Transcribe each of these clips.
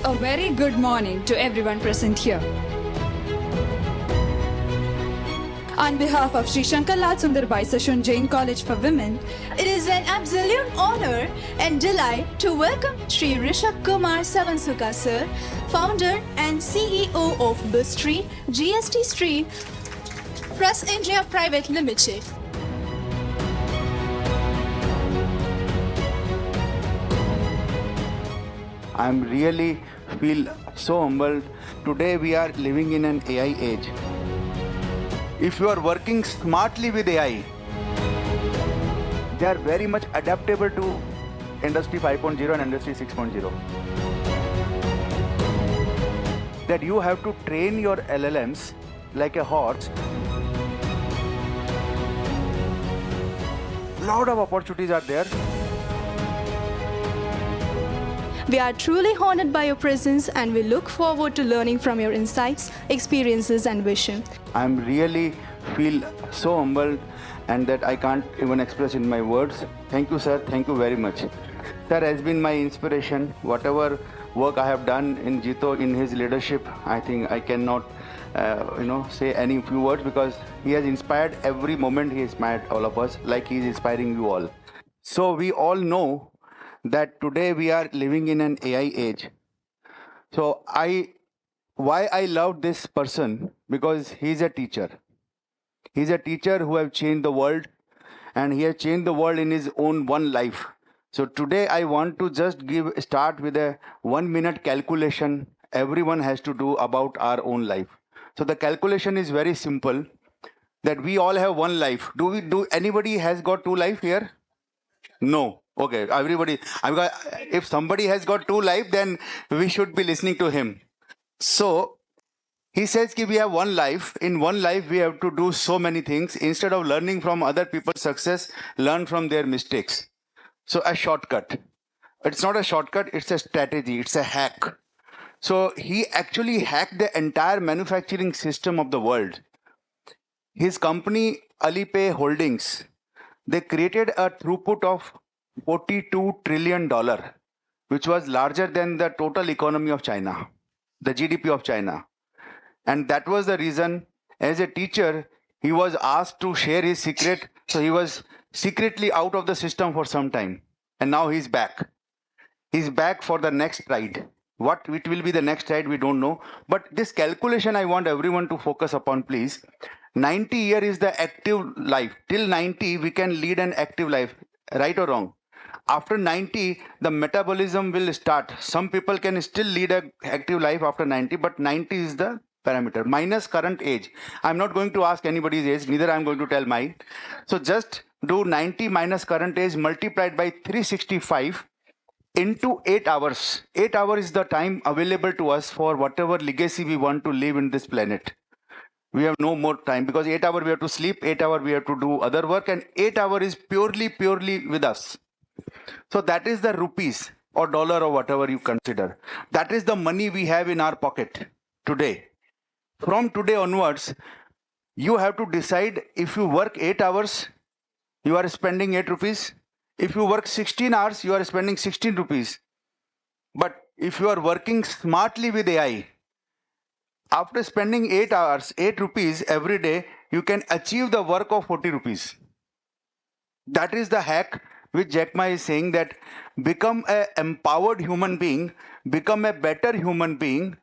A very good morning to everyone present here. On behalf of Sri Shankar Lal Sundarbai Sashun Jain College for Women, it is an absolute honor and delight to welcome Sri Rishabh Kumar Savansuka sir, founder and CEO of Bistri GST Street Press India Private Limited. I'm really feel so humbled. Today we are living in an AI age. If you are working smartly with AI, they are very much adaptable to Industry 5.0 and Industry 6.0. That you have to train your LLMs like a horse. Lot of opportunities are there. We are truly honored by your presence and we look forward to learning from your insights, experiences and vision. I'm really feel so humbled and that I can't even express in my words. Thank you, sir. Thank you very much. Sir has been my inspiration. Whatever work I have done in Jito in his leadership, I think I cannot say any few words because he has inspired every moment. He inspired all of us like he is inspiring you all. So we all know that today we are living in an AI age. So why I love this person? Because he's a teacher. He's a teacher who have changed the world and he has changed the world in his own one life. So today I want to just start with a 1 minute calculation everyone has to do about our own life. So the calculation is very simple that we all have one life. Anybody has got two life here? No. Okay, everybody. If somebody has got two life, then we should be listening to him. So he says that we have one life. In one life, we have to do so many things. Instead of learning from other people's success, learn from their mistakes. So a shortcut. It's not a shortcut, it's a strategy, it's a hack. So he actually hacked the entire manufacturing system of the world. His company, Alipay Holdings, they created a throughput of $42 trillion, which was larger than the total economy of China, the GDP of China. And that was the reason, as a teacher, he was asked to share his secret. So he was secretly out of the system for some time. And now he's back. He's back for the next ride. What it will be the next ride, we don't know. But this calculation, I want everyone to focus upon, please. 90 years is the active life. Till 90, we can lead an active life. Right or wrong? After 90, the metabolism will start. Some people can still lead an active life after 90, but 90 is the parameter. Minus current age. I'm not going to ask anybody's age, neither I'm going to tell mine. So just do 90 minus current age multiplied by 365 into 8 hours. 8 hours is the time available to us for whatever legacy we want to leave in this planet. We have no more time because 8 hours we have to sleep, 8 hours we have to do other work, and 8 hours is purely with us. So that is the rupees or dollar or whatever you consider. That is the money we have in our pocket today. From today onwards, you have to decide if you work 8 hours, you are spending 8 rupees. If you work 16 hours, you are spending 16 rupees. But if you are working smartly with AI, after spending 8 hours, 8 rupees every day, you can achieve the work of 40 rupees. That is the hack which Jack Ma is saying, that become an empowered human being, become a better human being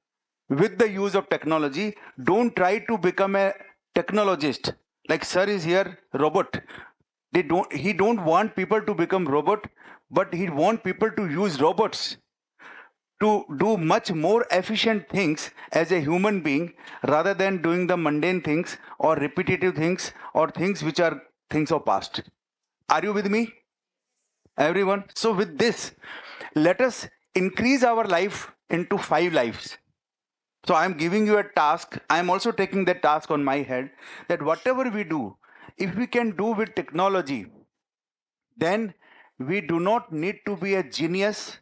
with the use of technology. Don't try to become a technologist. Like sir is here, robot. He don't want people to become robot, but he want people to use robots to do much more efficient things as a human being rather than doing the mundane things or repetitive things or things which are things of past. Are you with me? Everyone? So with this, let us increase our life into 5 lives. So I'm giving you a task. I'm also taking that task on my head that whatever we do, if we can do with technology, then we do not need to be a genius.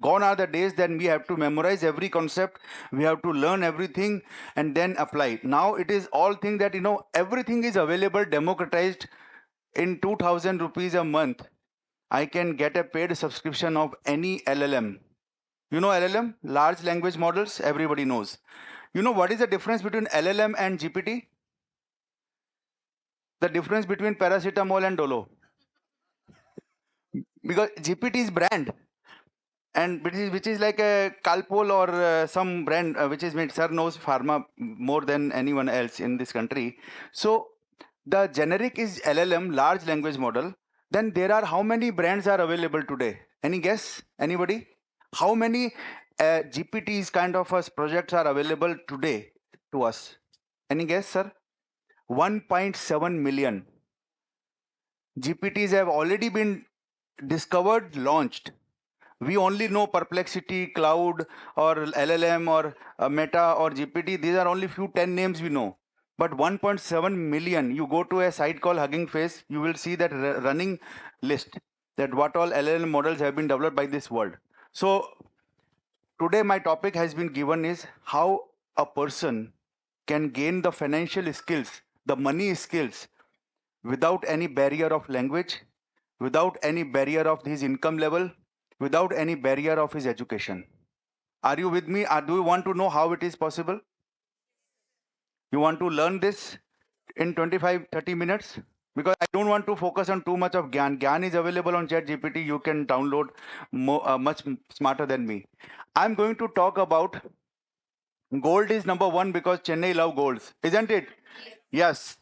Gone are the days that we have to memorize every concept, we have to learn everything and then apply. Now it is all thing that, everything is available, democratized. In 2000 rupees a month, I can get a paid subscription of any LLM. You know LLM, large language models, everybody knows. You know what is the difference between LLM and GPT? The difference between paracetamol and Dolo. Because GPT is brand, and which is like a Calpol or some brand which is made. Sir knows pharma more than anyone else in this country. So the generic is LLM, large language model. Then there are how many brands are available today? Any guess? Anybody? How many GPTs kind of projects are available today to us? Any guess, sir? 1.7 million. GPTs have already been discovered, launched. We only know Perplexity, Cloud, or LLM, or Meta, or GPT. These are only few 10 names we know. But 1.7 million, you go to a site called Hugging Face, you will see that running list that what all LLM models have been developed by this world. So today my topic has been given is how a person can gain the financial skills, the money skills, without any barrier of language, without any barrier of his income level, without any barrier of his education. Are you with me? Do you want to know how it is possible? You want to learn this in 25-30 minutes? Because I don't want to focus on too much of Gyan. Gyan is available on ChatGPT. You can download much smarter than me. I'm going to talk about gold is number one because Chennai love golds, isn't it? Yes.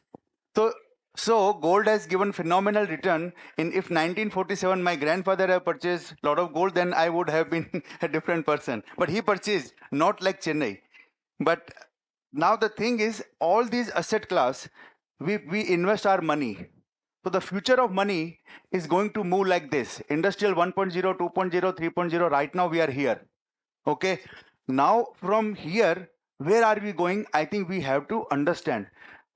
So, so gold has given phenomenal return. In if 1947 my grandfather had purchased a lot of gold, then I would have been a different person. But he purchased not like Chennai. But now the thing is, all these asset class, we invest our money. So the future of money is going to move like this: industrial 1.0, 2.0, 3.0. Right now we are here. Okay. Now from here, where are we going? I think we have to understand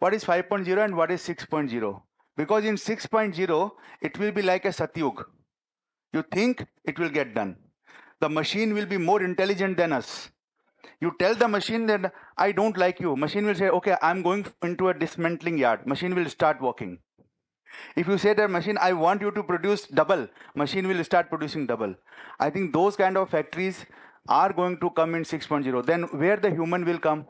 what is 5.0 and what is 6.0. Because in 6.0, it will be like a Satyug. You think it will get done. The machine will be more intelligent than us. You tell the machine that I don't like you. Machine will say, okay, I'm going into a dismantling yard. Machine will start working. If you say that machine, I want you to produce double, machine will start producing double. I think those kind of factories are going to come in 6.0. Then where the human will come?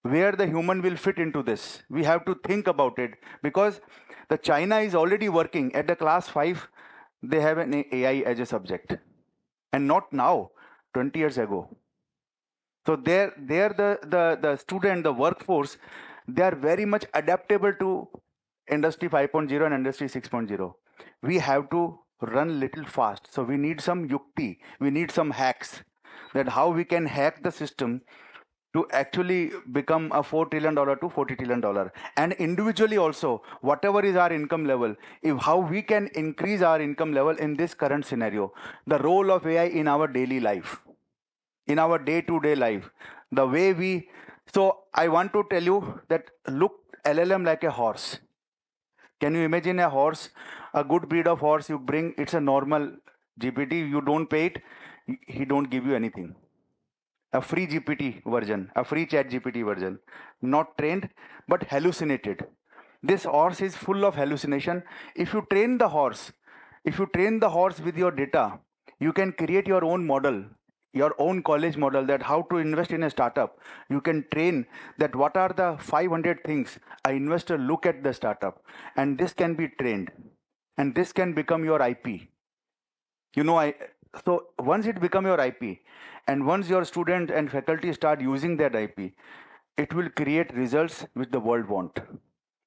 Where the human will fit into this? We have to think about it, because the China is already working at the class 5. They have an AI as a subject, and not now, 20 years ago. So there the student, the workforce, they are very much adaptable to industry 5.0 and industry 6.0. We have to run little fast. So we need some yukti, we need some hacks, that how we can hack the system to actually become a $4 trillion to $40 trillion. And individually also, whatever is our income level, if how we can increase our income level in this current scenario, the role of AI in our daily life, in our day-to-day life, the way we. So I want to tell you that look LLM like a horse. Can you imagine a horse, a good breed of horse you bring, it's a normal GPT, you don't pay it, he don't give you anything. A free GPT version, a free chat GPT version, not trained, but hallucinated. This horse is full of hallucination. If you train the horse, with your data, you can create your own model, your own college model, that how to invest in a startup. You can train that what are the 500 things an investor look at the startup, and this can be trained, and this can become your IP. So once it become your IP, and once your student and faculty start using that IP, it will create results which the world want.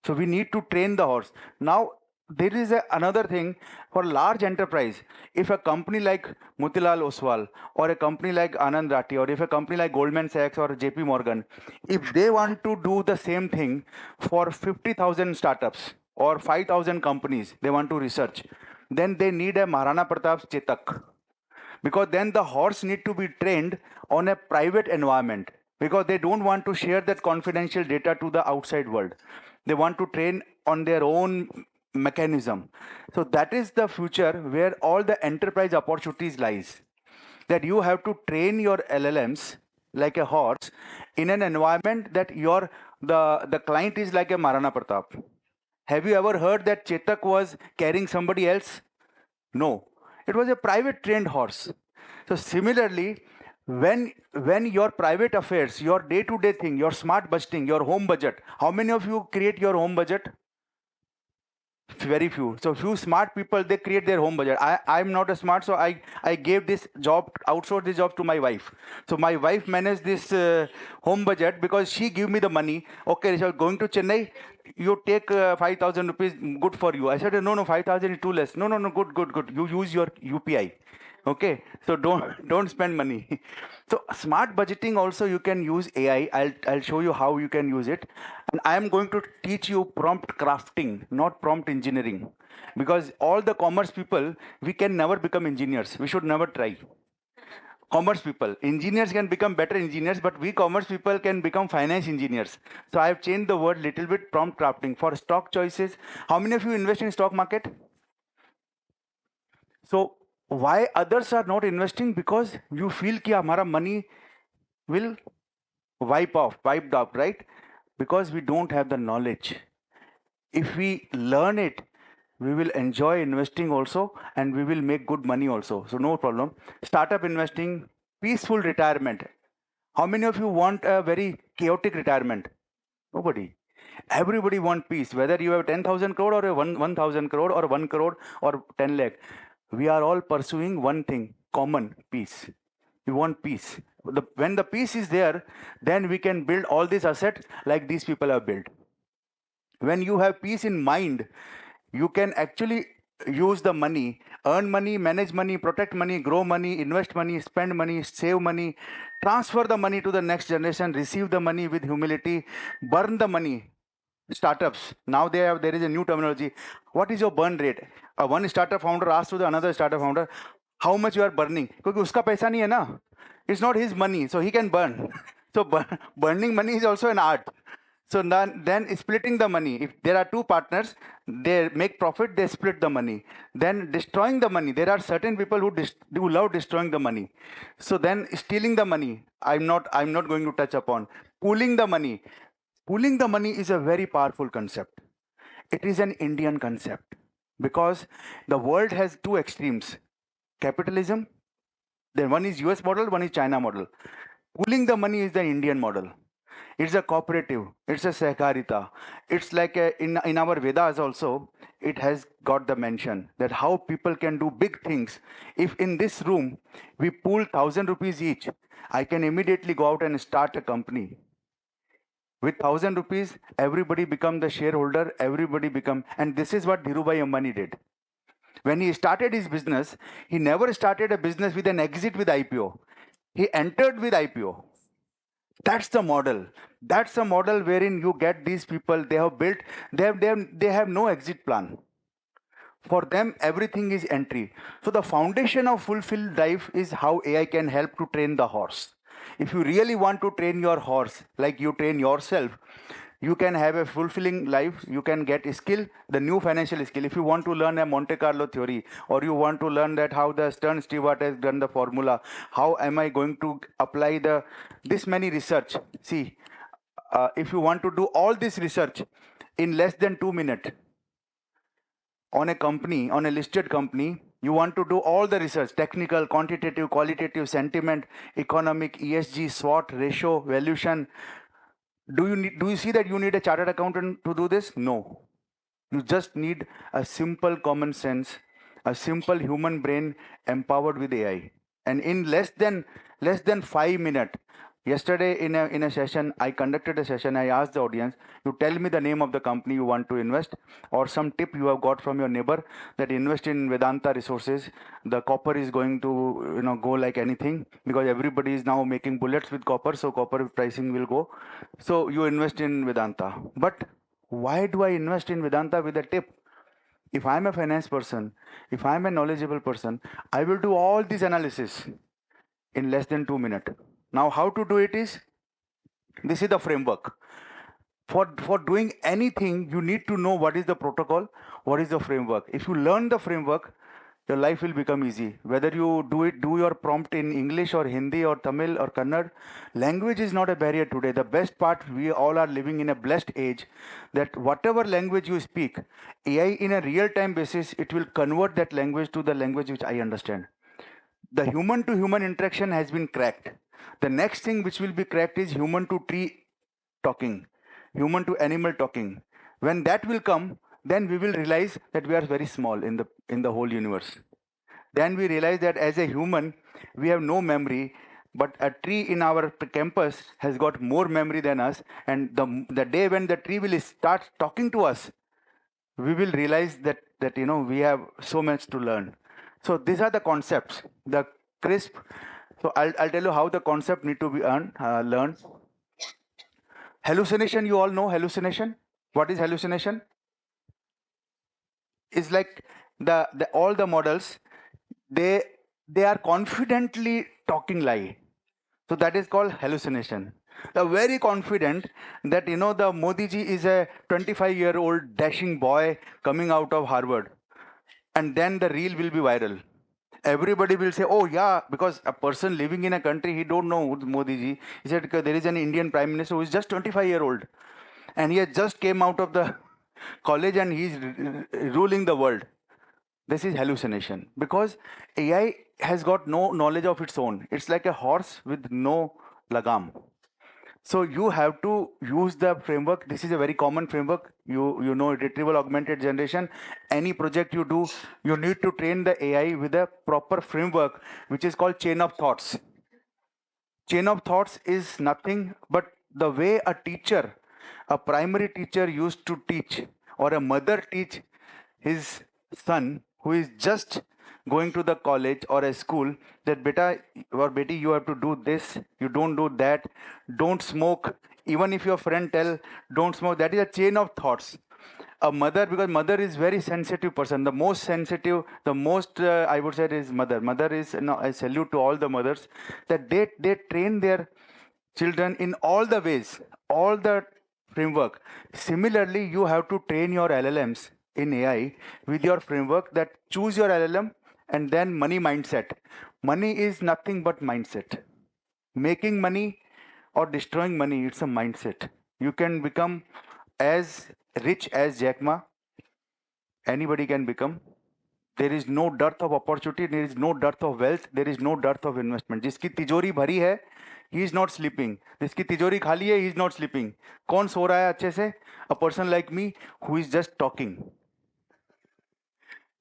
So we need to train the horse. Now there is another thing for large enterprise. If a company like Motilal Oswal, or a company like Anand Rathi, or if a company like Goldman Sachs or JP Morgan, if they want to do the same thing for 50,000 startups or 5,000 companies, they want to research, then they need a Maharana Pratap's Chetak, because then the horse need to be trained on a private environment, because they don't want to share that confidential data to the outside world. They want to train on their own mechanism. So that is the future where all the enterprise opportunities lies, that you have to train your LLMs like a horse in an environment that the client is like a Maharana Pratap. Have you ever heard that Chetak was carrying somebody else? No, it was a private trained horse. So similarly, when your private affairs, your day-to-day thing, your smart budgeting, your home budget, how many of you create your home budget? Very few. So few smart people, they create their home budget. I'm not a smart, so I gave this job, outsourced this job to my wife. So my wife managed this home budget because she give me the money. Okay, Rishabh, going to Chennai, you take 5,000 rupees, good for you. I said, no, 5,000 is too less. No, good. You use your UPI. Okay, so don't spend money. So smart budgeting also you can use AI. I'll show you how you can use it, and I am going to teach you prompt crafting, not prompt engineering, because all the commerce people, we can never become engineers. We should never try. Commerce people, engineers can become better engineers, but we commerce people can become finance engineers. So I have changed the word little bit, prompt crafting for stock choices. How many of you invest in stock market? So why others are not investing? Because you feel कि हमारा money will wiped out, right? Because we don't have the knowledge. If we learn it, we will enjoy investing also, and we will make good money also. So no problem. Startup investing, peaceful retirement. How many of you want a very chaotic retirement? Nobody. Everybody want peace. Whether you have 10,000 crore or 1,000 crore or 1 crore or 10 lakh, we are all pursuing one thing, common peace. We want peace. When the peace is there, then we can build all these assets like these people have built. When you have peace in mind, you can actually use the money, earn money, manage money, protect money, grow money, invest money, spend money, save money, transfer the money to the next generation, receive the money with humility, burn the money. Startups, now there is a new terminology. What is your burn rate? One startup founder asked to the another startup founder, how much you are burning? क्योंकि उसका पैसा नहीं है ना. It's not his money, so he can burn. So burning money is also an art. So then splitting the money. If there are two partners, they make profit, they split the money. Then destroying the money. There are certain people who love destroying the money. So then stealing the money, I'm not going to touch upon. Pooling the money. Pooling the money is a very powerful concept. It is an Indian concept because the world has two extremes. Capitalism, then one is US model, one is China model. Pooling the money is the Indian model. It's a cooperative, it's a Sahkarita. It's like in our Vedas also, it has got the mention that how people can do big things. If in this room we pool 1,000 rupees each, I can immediately go out and start a company. With 1,000 rupees, everybody become the shareholder, everybody become, and this is what Dhirubhai Ambani did. When he started his business, he never started a business with an exit with IPO. He entered with IPO. That's the model. That's the model wherein you get these people, they have built, they have no exit plan. For them, everything is entry. So the foundation of fulfilled life is how AI can help to train the horse. If you really want to train your horse, like you train yourself, you can have a fulfilling life. You can get a skill, the new financial skill. If you want to learn a Monte Carlo theory, or you want to learn that how the Stern Stewart has done the formula, how am I going to apply this many research? See, if you want to do all this research in less than 2 minutes on a company, on a listed company, you want to do all the research, technical, quantitative, qualitative, sentiment, economic, ESG, SWOT, ratio, valuation. Do you see that you need a chartered accountant to do this? No. You just need a simple common sense, a simple human brain empowered with AI. And in less than 5 minutes, yesterday in a session, I conducted a session. I asked the audience, you tell me the name of the company you want to invest, or some tip you have got from your neighbor that invest in Vedanta Resources. The copper is going to go like anything because everybody is now making bullets with copper, so copper pricing will go. So you invest in Vedanta. But why do I invest in Vedanta with a tip? If I'm a finance person, if I'm a knowledgeable person, I will do all this analysis in less than 2 minutes. Now, how to do it is, this is the framework. For doing anything, you need to know what is the protocol, what is the framework. If you learn the framework, your life will become easy. Whether you do your prompt in English or Hindi or Tamil or Kannada, language is not a barrier today. The best part, we all are living in a blessed age that whatever language you speak, AI in a real-time basis, it will convert that language to the language which I understand. the human to human interaction has been cracked. The next thing which will be cracked is human to tree talking, human to animal talking. When that will come, then we will realize that we are very small in the whole universe. Then we realize that as a human, we have no memory, but a tree in our campus has got more memory than us. And the day when the tree will start talking to us, we will realize that we have so much to learn. So these are the concepts, the crisp. So I'll tell you how the concept need to be learned. Hallucination, you all know hallucination. What is hallucination? It's like the all the models, they are confidently talking lie. So that is called hallucination. They're very confident that the Modi ji is a 25-year-old dashing boy coming out of Harvard, and then the reel will be viral. Everybody will say, "Oh yeah," because a person living in a country, he don't know Modi ji. He said there is an Indian prime minister who is just 25-year-old, and he has just came out of the college and he's ruling the world. This is hallucination because AI has got no knowledge of its own. It's like a horse with no lagam. So you have to use the framework. This is a very common framework. You know retrieval augmented generation. Any project you do, you need to train the AI with a proper framework, which is called chain of thoughts. Chain of thoughts is nothing but the way a teacher, a primary teacher used to teach, or a mother teach his son who is just going to the college or a school, that beta or beti, you have to do this, you don't do that, don't smoke. Even if your friend tell don't smoke, that is a chain of thoughts. A mother, because mother is very sensitive person, the most sensitive, the most I would say is mother is, I salute to all the mothers, that they train their children in all the ways, all the framework. Similarly, you have to train your LLMs in AI with your framework, that choose your LLM and then money mindset. Money is nothing but mindset. Making money or destroying money, it's a mindset. You can become as rich as Jack Ma. Anybody can become. There is no dearth of opportunity, there is no dearth of wealth, there is no dearth of investment. जिसकी तिजोरी भरी है, he is not sleeping. जिसकी तिजोरी खाली है, he is not sleeping. कौन सो रहा है अच्छे से? A person like me who is just talking.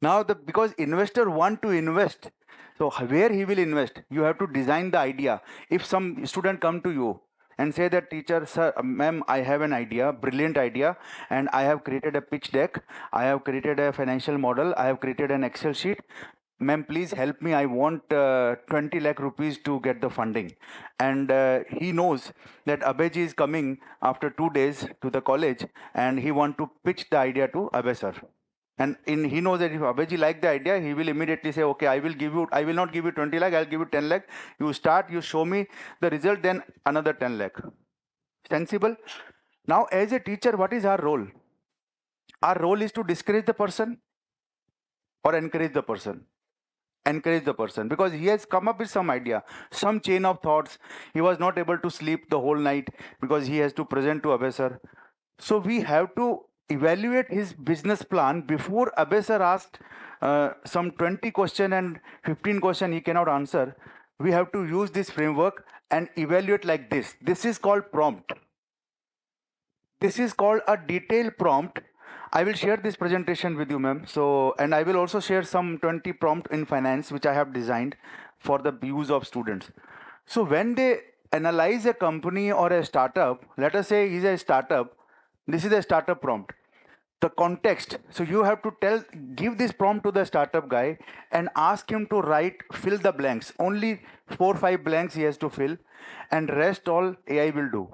Now, because investor want to invest, so where he will invest, you have to design the idea. If some student come to you and say that, teacher, sir, ma'am, I have an idea, brilliant idea, and I have created a pitch deck, I have created a financial model, I have created an Excel sheet. Ma'am, please help me. I want 20 lakh rupees to get the funding. And he knows that Abhay ji is coming after 2 days to the college, and he want to pitch the idea to Abhay sir. And he knows that if Abhijit like the idea, he will immediately say, okay, I will not give you 20 lakh, I'll give you 10 lakh. You start, you show me the result, then another 10 lakh. Sensible? Now, as a teacher, what is our role? Our role is to discourage the person or encourage the person. Encourage the person, because he has come up with some idea, some chain of thoughts. He was not able to sleep the whole night because he has to present to Abhay sir. So we have to evaluate his business plan before Abhay sir asked some 20 question and 15 question he cannot answer. We have to use this framework and evaluate like this. This is called prompt. This is called a detailed prompt. I will share this presentation with you, ma'am. So, and I will also share some 20 prompt in finance which I have designed for the use of students. So when they analyze a company or a startup, let us say is a startup, this is a startup prompt. The context, so you have to give this prompt to the startup guy and ask him to fill the blanks. Only 4 or 5 blanks he has to fill, and rest all AI will do.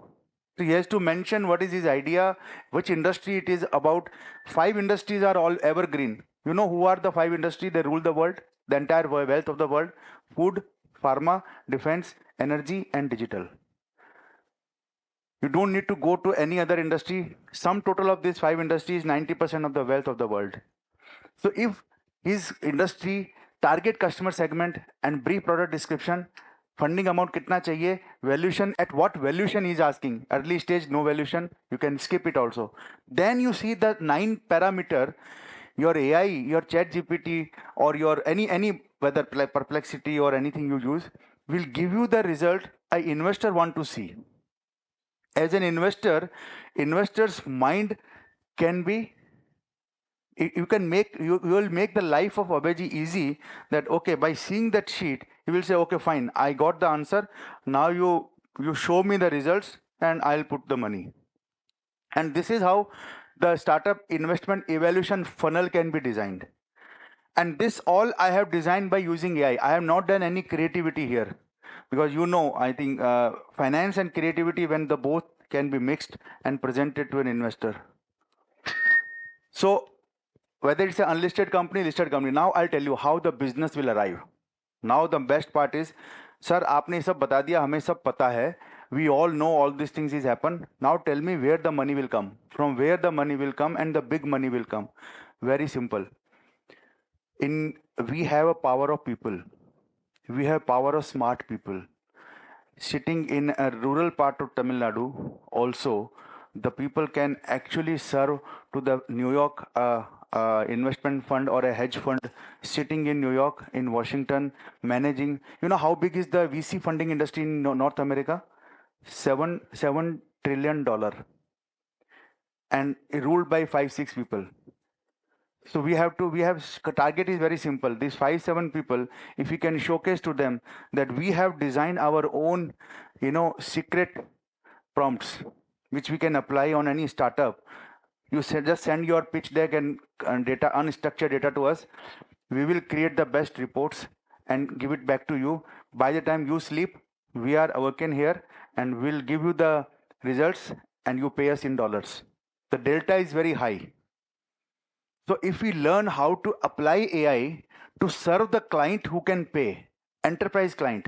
So he has to mention what is his idea, which industry it is about. 5 industries are all evergreen. You know who are the 5 industries? They rule the world, the entire wealth of the world: food, pharma, defense, energy, and digital. You don't need to go to any other industry. Sum total of these 5 industries, 90% of the wealth of the world. So if his industry, target customer segment, and brief product description, funding amount kitna chahiye, valuation, at what valuation he is asking, early stage, no valuation, you can skip it also. Then you see the 9 parameter, your AI, your chat GPT, or your any whether Perplexity or anything you use, will give you the result an investor want to see. As an investor, investor's mind can be, you can make, you will make the life of Abhijit easy, that okay, by seeing that sheet he will say, okay, fine, I got the answer, now you show me the results and I'll put the money. And this is how the startup investment evaluation funnel can be designed. And this all I have designed by using AI. I have not done any creativity here, because I think finance and creativity, when the both can be mixed and presented to an investor. So whether it's an unlisted company, listed company, now I'll tell you how the business will arrive. Now the best part is, sir, आपने सब बता दिया, हमें सब पता है. We all know all these things is happen. Now tell me where the money will come. From where the money will come, and the big money will come. Very simple. We have a power of people. We have power of smart people. Sitting in a rural part of Tamil Nadu, also, the people can actually serve to the New York investment fund or a hedge fund sitting in New York, in Washington, managing. You know how big is the VC funding industry in North America? $7 trillion, and ruled by 5-6 people. So we have target is very simple. These 5-7 people, if we can showcase to them that we have designed our own, secret prompts, which we can apply on any startup. You just send your pitch deck and data, unstructured data to us. We will create the best reports and give it back to you. By the time you sleep, we are working here and we'll give you the results and you pay us in dollars. The delta is very high. So if we learn how to apply AI to serve the client who can pay, enterprise client,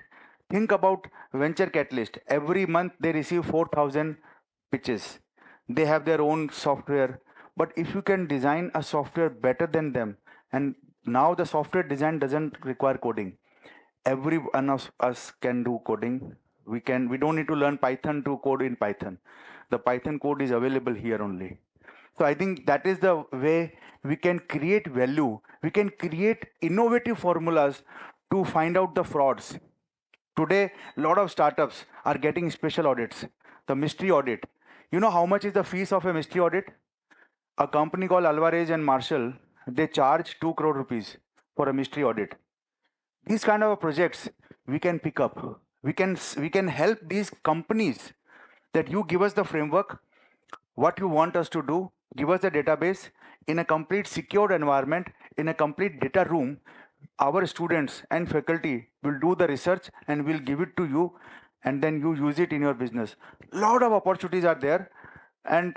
think about venture catalyst. Every month they receive 4,000 pitches. They have their own software. But if you can design a software better than them, and now the software design doesn't require coding. Every one of us can do coding. We don't need to learn Python to code in Python. The Python code is available here only. So I think that is the way we can create value. We can create innovative formulas to find out the frauds. Today, a lot of startups are getting special audits. The mystery audit. You know how much is the fees of a mystery audit? A company called Alvarez and Marshall, they charge 2 crore rupees for a mystery audit. These kind of projects we can pick up. We can help these companies that you give us the framework, what you want us to do, give us the database in a complete secured environment, in a complete data room. Our students and faculty will do the research and will give it to you, and then you use it in your business. Lot of opportunities are there, and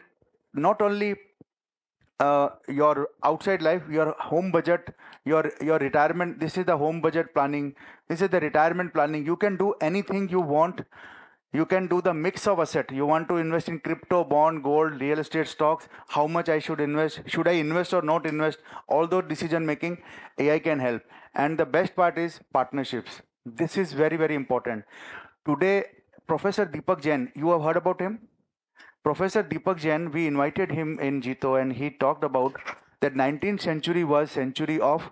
not only your outside life, your home budget, your retirement. This is the home budget planning. This is the retirement planning. You can do anything you want. You can do the mix of asset. You want to invest in crypto, bond, gold, real estate, stocks. How much I should invest? Should I invest or not invest? All those decision making, AI can help. And the best part is partnerships. This is very, very important. Today, Professor Deepak Jain, you have heard about him? Professor Deepak Jain, we invited him in Jito, and he talked about that 19th century was century of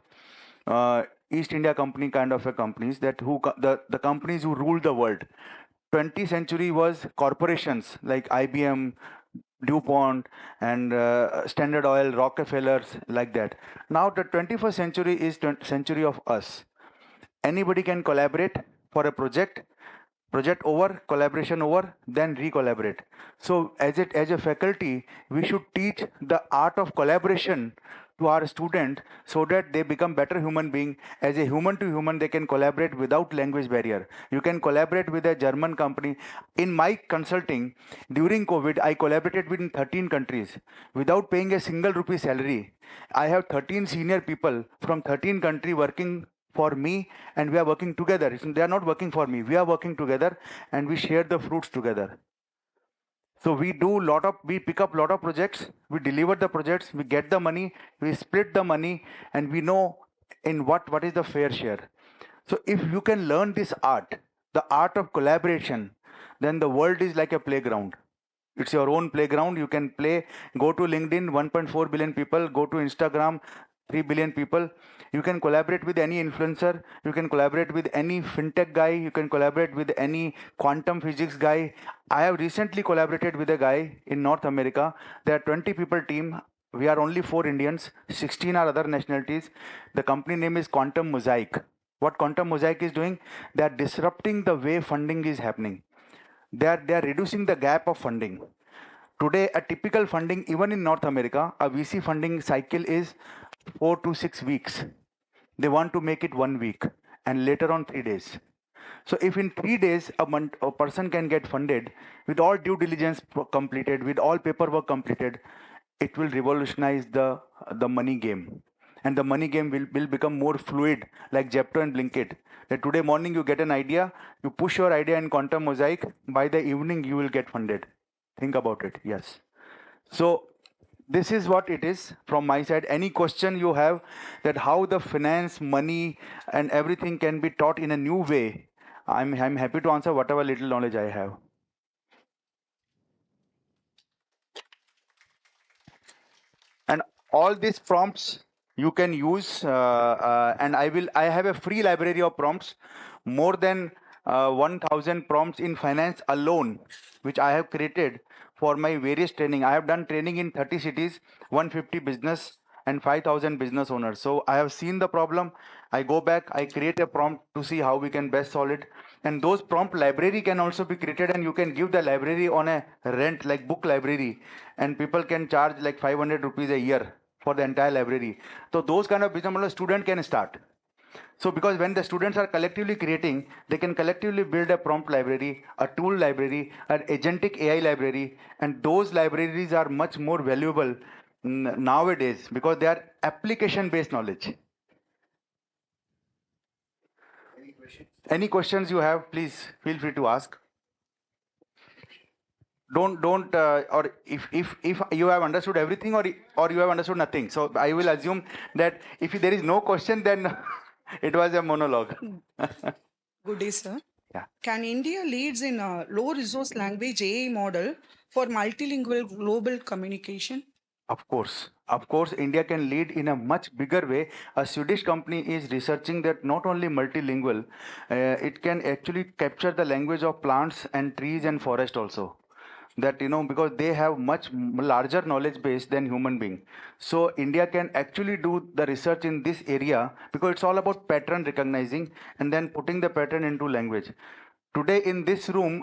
East India Company kind of a companies, that the companies who ruled the world. 20th century was corporations like IBM, DuPont, and Standard Oil, Rockefellers, like that. Now the 21st century is century of us. Anybody can collaborate for a project over, collaboration over, then recollaborate. So as a faculty, we should teach the art of collaboration to our student so that they become better human being. As a human to human, they can collaborate without language barrier. You can collaborate with a German company. In my consulting, during COVID, I collaborated with 13 countries without paying a single rupee salary. I have 13 senior people from 13 countries working for me, and we are working together. They are not working for me. We are working together, and we share the fruits together. So we pick up lot of projects, we deliver the projects, we get the money, we split the money, and we know in what is the fair share. So if you can learn this art, the art of collaboration, then the world is like a playground. It's your own playground. You can play, go to LinkedIn, 1.4 billion people, go to Instagram, 3 billion people. You can collaborate with any influencer. You can collaborate with any fintech guy. You can collaborate with any quantum physics guy. I have recently collaborated with a guy in North America. There are 20 people team. We are only 4 Indians. 16 are other nationalities. The company name is Quantum Mosaic. What Quantum Mosaic is doing? They are disrupting the way funding is happening. They are reducing the gap of funding. Today, a typical funding, even in North America, a VC funding cycle is 4 to 6 weeks. They want to make it 1 week and later on 3 days. So if in 3 days a person can get funded with all due diligence completed, with all paperwork completed, it will revolutionize the money game. And the money game will become more fluid, like Zepto and Blinkit. That today morning you get an idea, you push your idea in Quantum Mosaic, by the evening you will get funded. Think about it. Yes. So this is what it is from my side. Any question you have that how the finance, money, and everything can be taught in a new way, I'm happy to answer whatever little knowledge I have. And all these prompts you can use, and I have a free library of prompts, more than 1000 prompts in finance alone, which I have created for my various training. I have done training in 30 cities, 150 business and 5000 business owners. So I have seen the problem. I go back, I create a prompt to see how we can best solve it. And those prompt library can also be created, and you can give the library on a rent, like book library, and people can charge like 500 rupees a year for the entire library. So those kind of business model student can start. So because when the students are collectively creating, they can collectively build a prompt library, a tool library, an agentic AI library, and those libraries are much more valuable nowadays because they are application based knowledge. Any questions you have, please feel free to ask. Don't or if you have understood everything, or you have understood nothing. So I will assume that if there is no question, then it was a monologue. Good day, sir. Yeah. Can India leads in a low resource language AI model for multilingual global communication? Of course, India can lead in a much bigger way. A Swedish company is researching that not only multilingual, it can actually capture the language of plants and trees and forest also. That because they have much larger knowledge base than human being. So India can actually do the research in this area because it's all about pattern recognizing and then putting the pattern into language. Today in this room,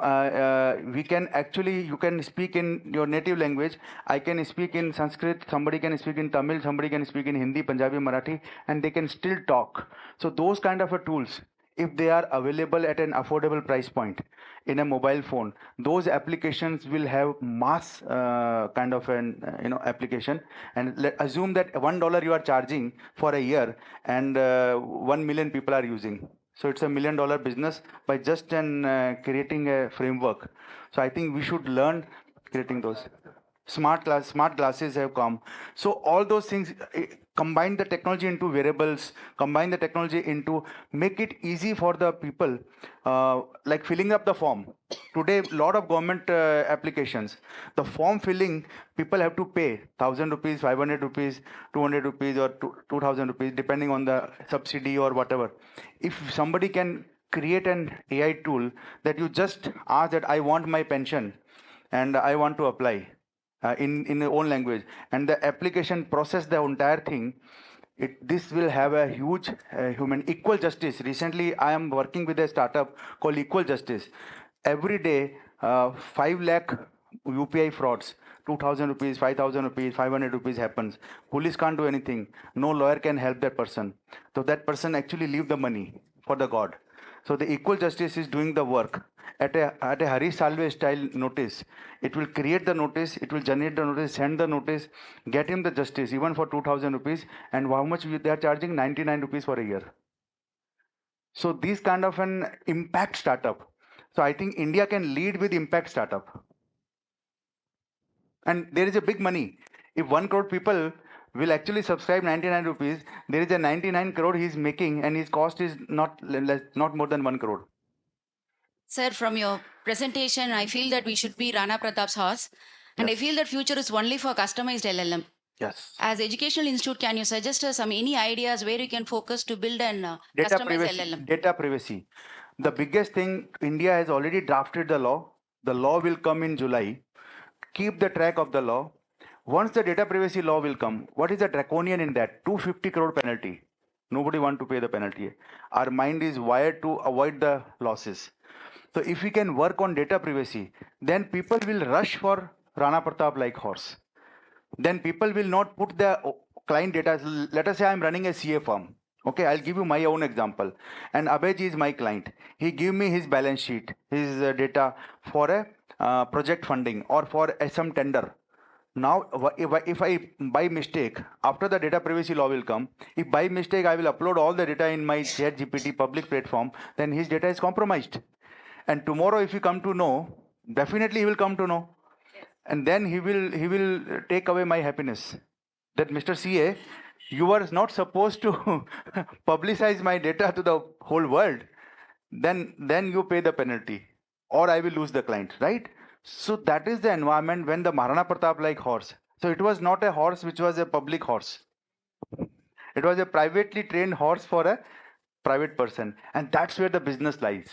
we can actually, you can speak in your native language. I can speak in Sanskrit, somebody can speak in Tamil, somebody can speak in Hindi, Punjabi, Marathi, and they can still talk. So those kind of tools, if they are available at an affordable price point in a mobile phone, those applications will have mass kind of an application. And assume that $1 you are charging for a year, and 1 million people are using. So it's $1 million business by just creating a framework. So I think we should learn creating those. Smart glasses have come. So all those things, combine the technology into variables, combine the technology into, make it easy for the people, like filling up the form. Today, a lot of government applications, the form filling, people have to pay 1000 rupees, 500 rupees, 200 rupees, or 2000 rupees, depending on the subsidy or whatever. If somebody can create an AI tool that you just ask that I want my pension and I want to apply, in their own language, and the application process the entire thing, this will have a huge human equal justice. Recently I am working with a startup called Equal Justice. Every day 5 lakh UPI frauds, 2000 rupees, 5000 rupees, 500 rupees happens. Police can't do anything, no lawyer can help that person, so that person actually leave the money for the god. So the Equal Justice is doing the work at a Hari Salve style notice. It will create the notice, it will generate the notice, send the notice, get him the justice, even for 2000 rupees. And how much they are charging? 99 rupees for a year. So these kind of an impact startup. So I think India can lead with impact startup. And there is a big money. If 1 crore people will actually subscribe 99 rupees, there is a 99 crore he is making, and his cost is not more than 1 crore. Sir, from your presentation, I feel that we should be Rana Pratap's horse. And I feel that future is only for customized LLM. Yes. As educational institute, can you suggest us any ideas where you can focus to build an Data customized privacy. LLM? Data privacy. The biggest thing, India has already drafted the law. The law will come in July. Keep the track of the law. Once the data privacy law will come, what is the draconian in that? 250 crore penalty. Nobody want to pay the penalty. Our mind is wired to avoid the losses. So if we can work on data privacy, then people will rush for Rana Pratap like horse. Then people will not put the client data. Let us say I'm running a CA firm. Okay, I'll give you my own example. And Abhej is my client. He give me his balance sheet, his data for a project funding or for some tender. Now, if I by mistake, after the data privacy law will come, if by mistake I will upload all the data in my ChatGPT public platform, then his data is compromised. And tomorrow, if you come to know, definitely he will come to know, and then he will take away my happiness. That Mr. CA, you were not supposed to publicize my data to the whole world. Then you pay the penalty, or I will lose the client, right? So that is the environment when the Maharana Pratap like horse. So it was not a horse which was a public horse. It was a privately trained horse for a private person, and that's where the business lies.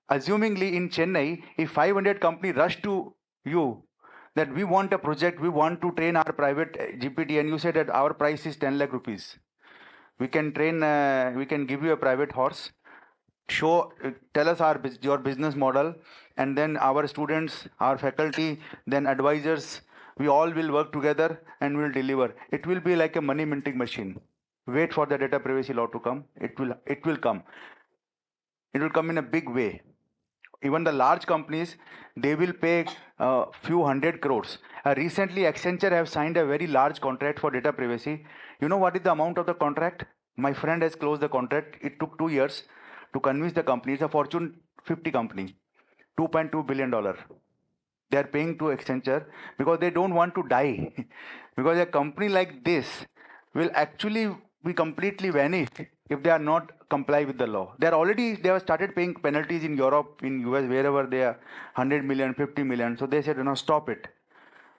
Assumingly in Chennai, if 500 company rush to you that we want a project, we want to train our private GPT, and you say that our price is 10 lakh rupees. We can train, we can give you a private horse. Show, tell us your business model, and then our students, our faculty, then advisors, we all will work together and will deliver. It will be like a money minting machine. Wait for the data privacy law to come. It will come. It will come in a big way. Even the large companies, they will pay a few hundred crores. Recently Accenture have signed a very large contract for data privacy. You know what is the amount of the contract? My friend has closed the contract. It took 2 years to convince the company. It's a Fortune 50 company, $2.2 billion. They are paying to Accenture because they don't want to die. Because a company like this will actually be completely vanished if they are not comply with the law. They have started paying penalties in Europe, in US, wherever they are 100 million, 50 million. So they said, stop it.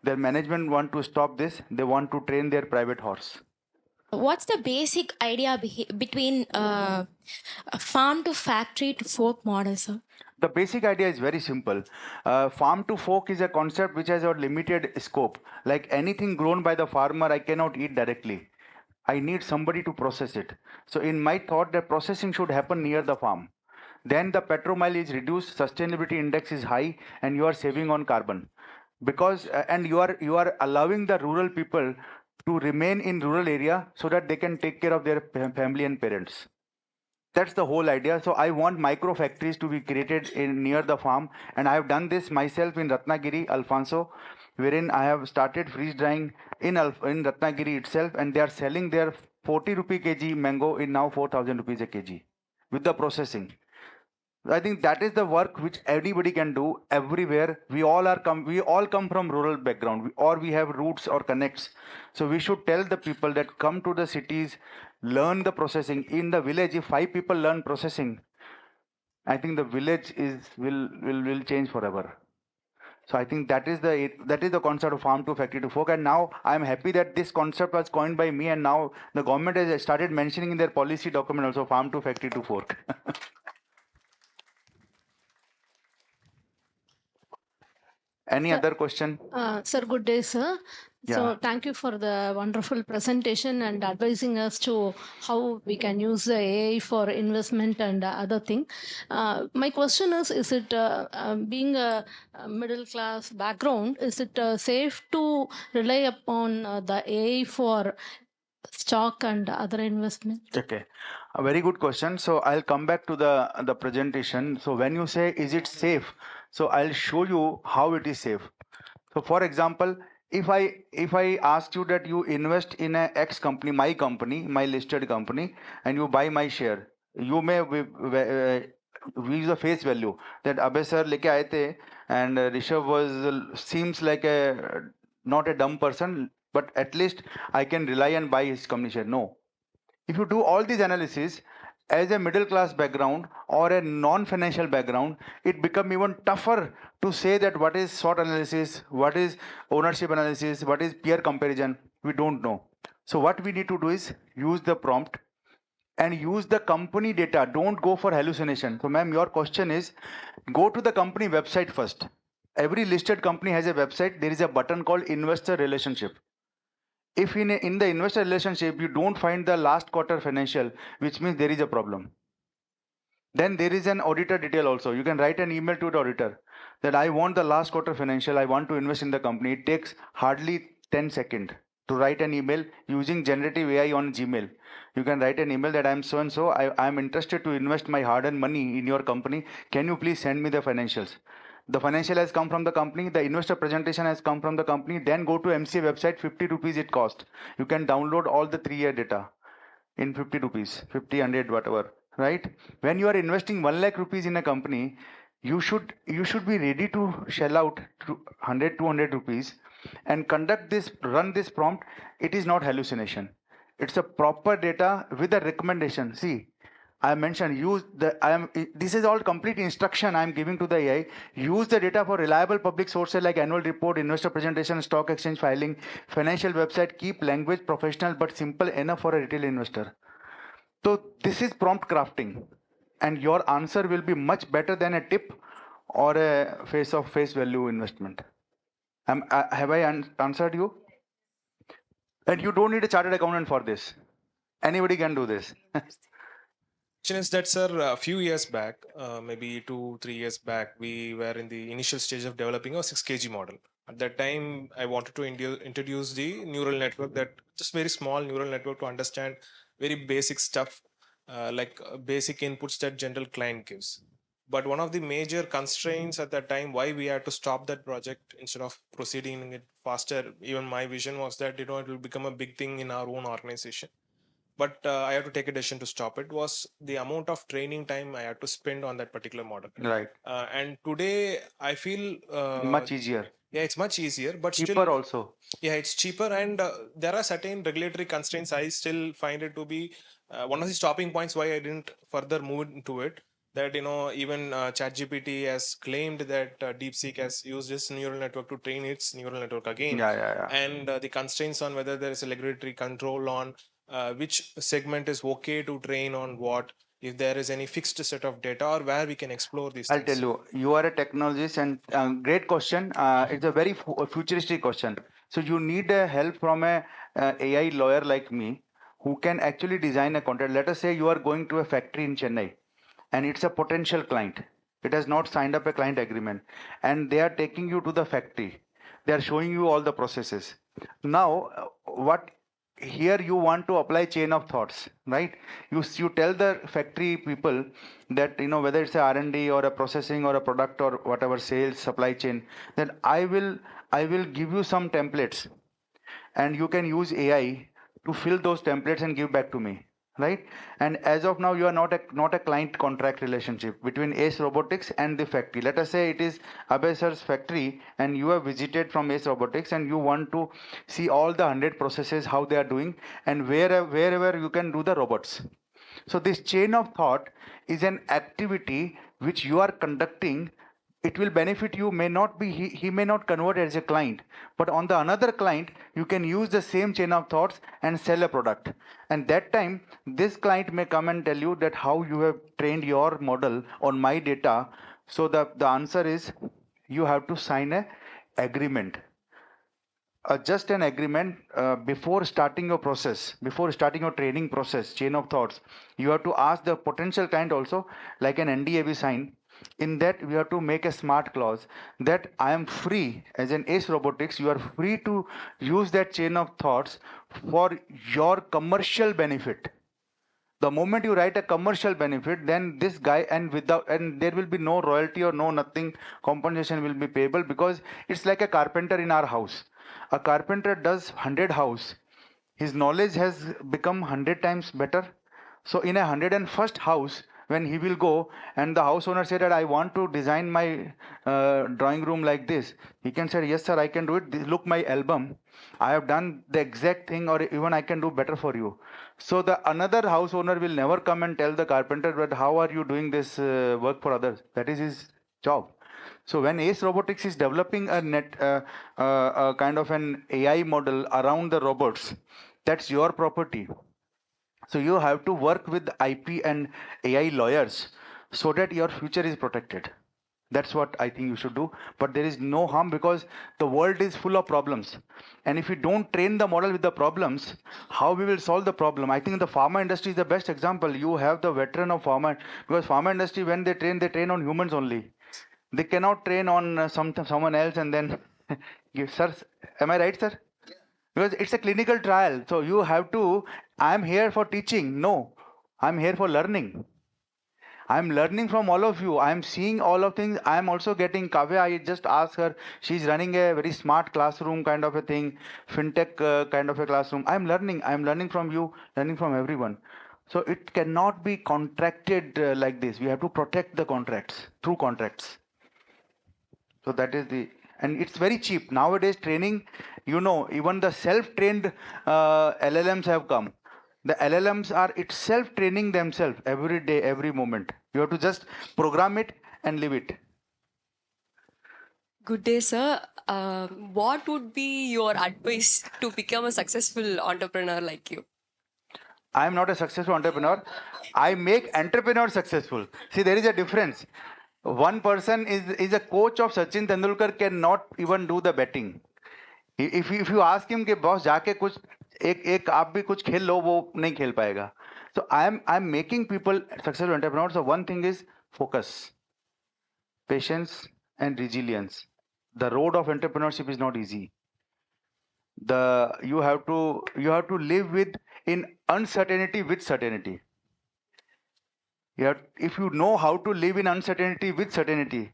Their management want to stop this. They want to train their private horse. What's the basic idea between farm to factory to fork model, sir? The basic idea is very simple. Farm to fork is a concept which has a limited scope. Like anything grown by the farmer, I cannot eat directly. I need somebody to process it. So in my thought, the processing should happen near the farm. Then the petromile is reduced, sustainability index is high, and you are saving on carbon. Because and you are allowing the rural people to remain in rural area so that they can take care of their family and parents. That's the whole idea. So I want micro factories to be created in near the farm, and I have done this myself in Ratnagiri, Alfonso, wherein I have started freeze drying in Ratnagiri itself, and they are selling their 40 rupee kg mango in now 4,000 rupees a kg with the processing. I think that is the work which anybody can do everywhere. We all come from rural background, or we have roots or connects. So we should tell the people that come to the cities, learn the processing. In the village, if 5 people learn processing, I think the village will change forever. So I think that is the concept of farm to factory to fork. And now I am happy that this concept was coined by me, and now the government has started mentioning in their policy document also farm to factory to fork. Any other question? Sir, good day, sir. Yeah. So thank you for the wonderful presentation and advising us to how we can use the AI for investment and other thing. My question is it being a middle class background, is it safe to rely upon the AI for stock and other investment? Okay, a very good question. So I'll come back to the presentation. So when you say is it safe, so I'll show you how it is safe. So for example, if I ask you that you invest in a X company, my listed company, and you buy my share, you may use the face value that Abhay sir leke aaye the, and Rishabh seems like a not a dumb person, but at least I can rely and buy his company share. No, if you do all these analysis, as a middle class background or a non-financial background, it become even tougher to say that what is SWOT analysis, what is ownership analysis, what is peer comparison. We don't know. So what we need to do is use the prompt and use the company data. Don't go for hallucination. So ma'am, your question is, go to the company website first. Every listed company has a website. There is a button called investor relationship. If in the investor relationship you don't find the last quarter financial, which means there is a problem. Then there is an auditor detail also. You can write an email to the auditor that I want the last quarter financial, I want to invest in the company. It takes hardly 10 seconds to write an email using generative AI on Gmail. You can write an email that I'm so and so, I am interested to invest my hard-earned money in your company. Can you please send me the financials? The financial has come from the company, the investor presentation has come from the company, then go to MCA website, 50 rupees it cost. You can download all the 3-year data in 50 rupees, 50, 100, whatever, right? When you are investing 1 lakh rupees in a company, you should be ready to shell out 100, 200 rupees and run this prompt. It is not hallucination. It's a proper data with a recommendation. See, I mentioned this is all complete instruction I am giving to the AI. Use the data for reliable public sources like annual report, investor presentation, stock exchange filing, financial website. Keep language professional but simple enough for a retail investor. So this is prompt crafting, and your answer will be much better than a tip or a face value investment. Have I answered you? And you don't need a chartered accountant for this. Anybody can do this. Question is that, sir, a few years back, maybe 2-3 years back, we were in the initial stage of developing a 6 kg model. At that time, I wanted to introduce the neural network, that just very small neural network to understand very basic stuff, like basic inputs that general client gives. But one of the major constraints at that time, why we had to stop that project instead of proceeding it faster, even my vision was that, it will become a big thing in our own organization. But I had to take a decision to stop it, was the amount of training time I had to spend on that particular model. Right. And today I feel much easier. Yeah, it's much easier, but Cheaper still, also. Yeah, it's cheaper, and there are certain regulatory constraints. I still find it to be one of the stopping points why I didn't further move into it. That even ChatGPT has claimed that DeepSeek has used this neural network to train its neural network again. Yeah. And the constraints on whether there is a regulatory control on which segment is okay to train on what, if there is any fixed set of data, or where we can explore these I'll things. tell you are a technologist, and great question. It's a very futuristic question. So you need help from a AI lawyer like me, who can actually design a contract. Let us say you are going to a factory in Chennai, and it's a potential client. It has not signed up a client agreement, and they are taking you to the factory. They are showing you all the processes. Now, what here you want to apply chain of thoughts, right? You tell the factory people that whether it's a R&D or a processing or a product or whatever, sales, supply chain, then I will give you some templates, and you can use AI to fill those templates and give back to me, right? And as of now, you are not a client contract relationship between Ace Robotics and the factory. Let us say it is Abhay sir's factory, and you have visited from Ace Robotics, and you want to see all the 100 processes, how they are doing, and wherever you can do the robots. So this chain of thought is an activity which you are conducting. It will benefit you. May not be he may not convert as a client, but on the another client you can use the same chain of thoughts and sell a product. And that time this client may come and tell you that how you have trained your model on my data. So the answer is, you have to sign a agreement, just an agreement, before starting your process, before starting your training process, chain of thoughts. You have to ask the potential client also, like an NDA we sign. In that we have to make a smart clause that I am free, as an Ace Robotics, you are free to use that chain of thoughts for your commercial benefit. The moment you write a commercial benefit, then this guy, and there will be no royalty or no nothing, compensation will be payable, because it's like a carpenter in our house. A carpenter does 100 house, his knowledge has become 100 times better. So in a 101st house, when he will go and the house owner say that I want to design my drawing room like this, he can say, yes, sir, I can do it. Look, my album. I have done the exact thing, or even I can do better for you. So the another house owner will never come and tell the carpenter, but how are you doing this work for others? That is his job. So when Ace Robotics is developing a kind of an AI model around the robots, that's your property. So you have to work with IP and AI lawyers so that your future is protected. That's what I think you should do. But there is no harm because the world is full of problems. And if you don't train the model with the problems, how we will solve the problem? I think the pharma industry is the best example. You have the veteran of pharma because pharma industry, when they train on humans only. They cannot train on someone else and then give. Sir, am I right, sir? Because it's a clinical trial. So you have to, I'm here for teaching. No, I'm here for learning. I'm learning from all of you. I'm seeing all of things. I'm also getting Kavya. I just asked her. She's running a very smart classroom kind of a thing, fintech kind of a classroom. I'm learning. I'm learning from you, learning from everyone. So it cannot be contracted like this. We have to protect the contracts through contracts. So that is the, and it's very cheap nowadays. Training, even the self-trained LLMs have come. The LLMs are itself training themselves every day, every moment. You have to just program it and leave it. Good day, sir. What would be your advice to become a successful entrepreneur like you? I am not a successful entrepreneur. I make entrepreneurs successful. See, there is a difference. One person is a coach of Sachin Tendulkar cannot even do the betting. If you ask him कि boss जाके कुछ एक आप भी कुछ खेल लो, वो नहीं खेल पाएगा. So I'm making people successful entrepreneurs. So one thing is focus, patience, and resilience. The road of entrepreneurship is not easy. You have to live in uncertainty with certainty. If you know how to live in uncertainty with certainty,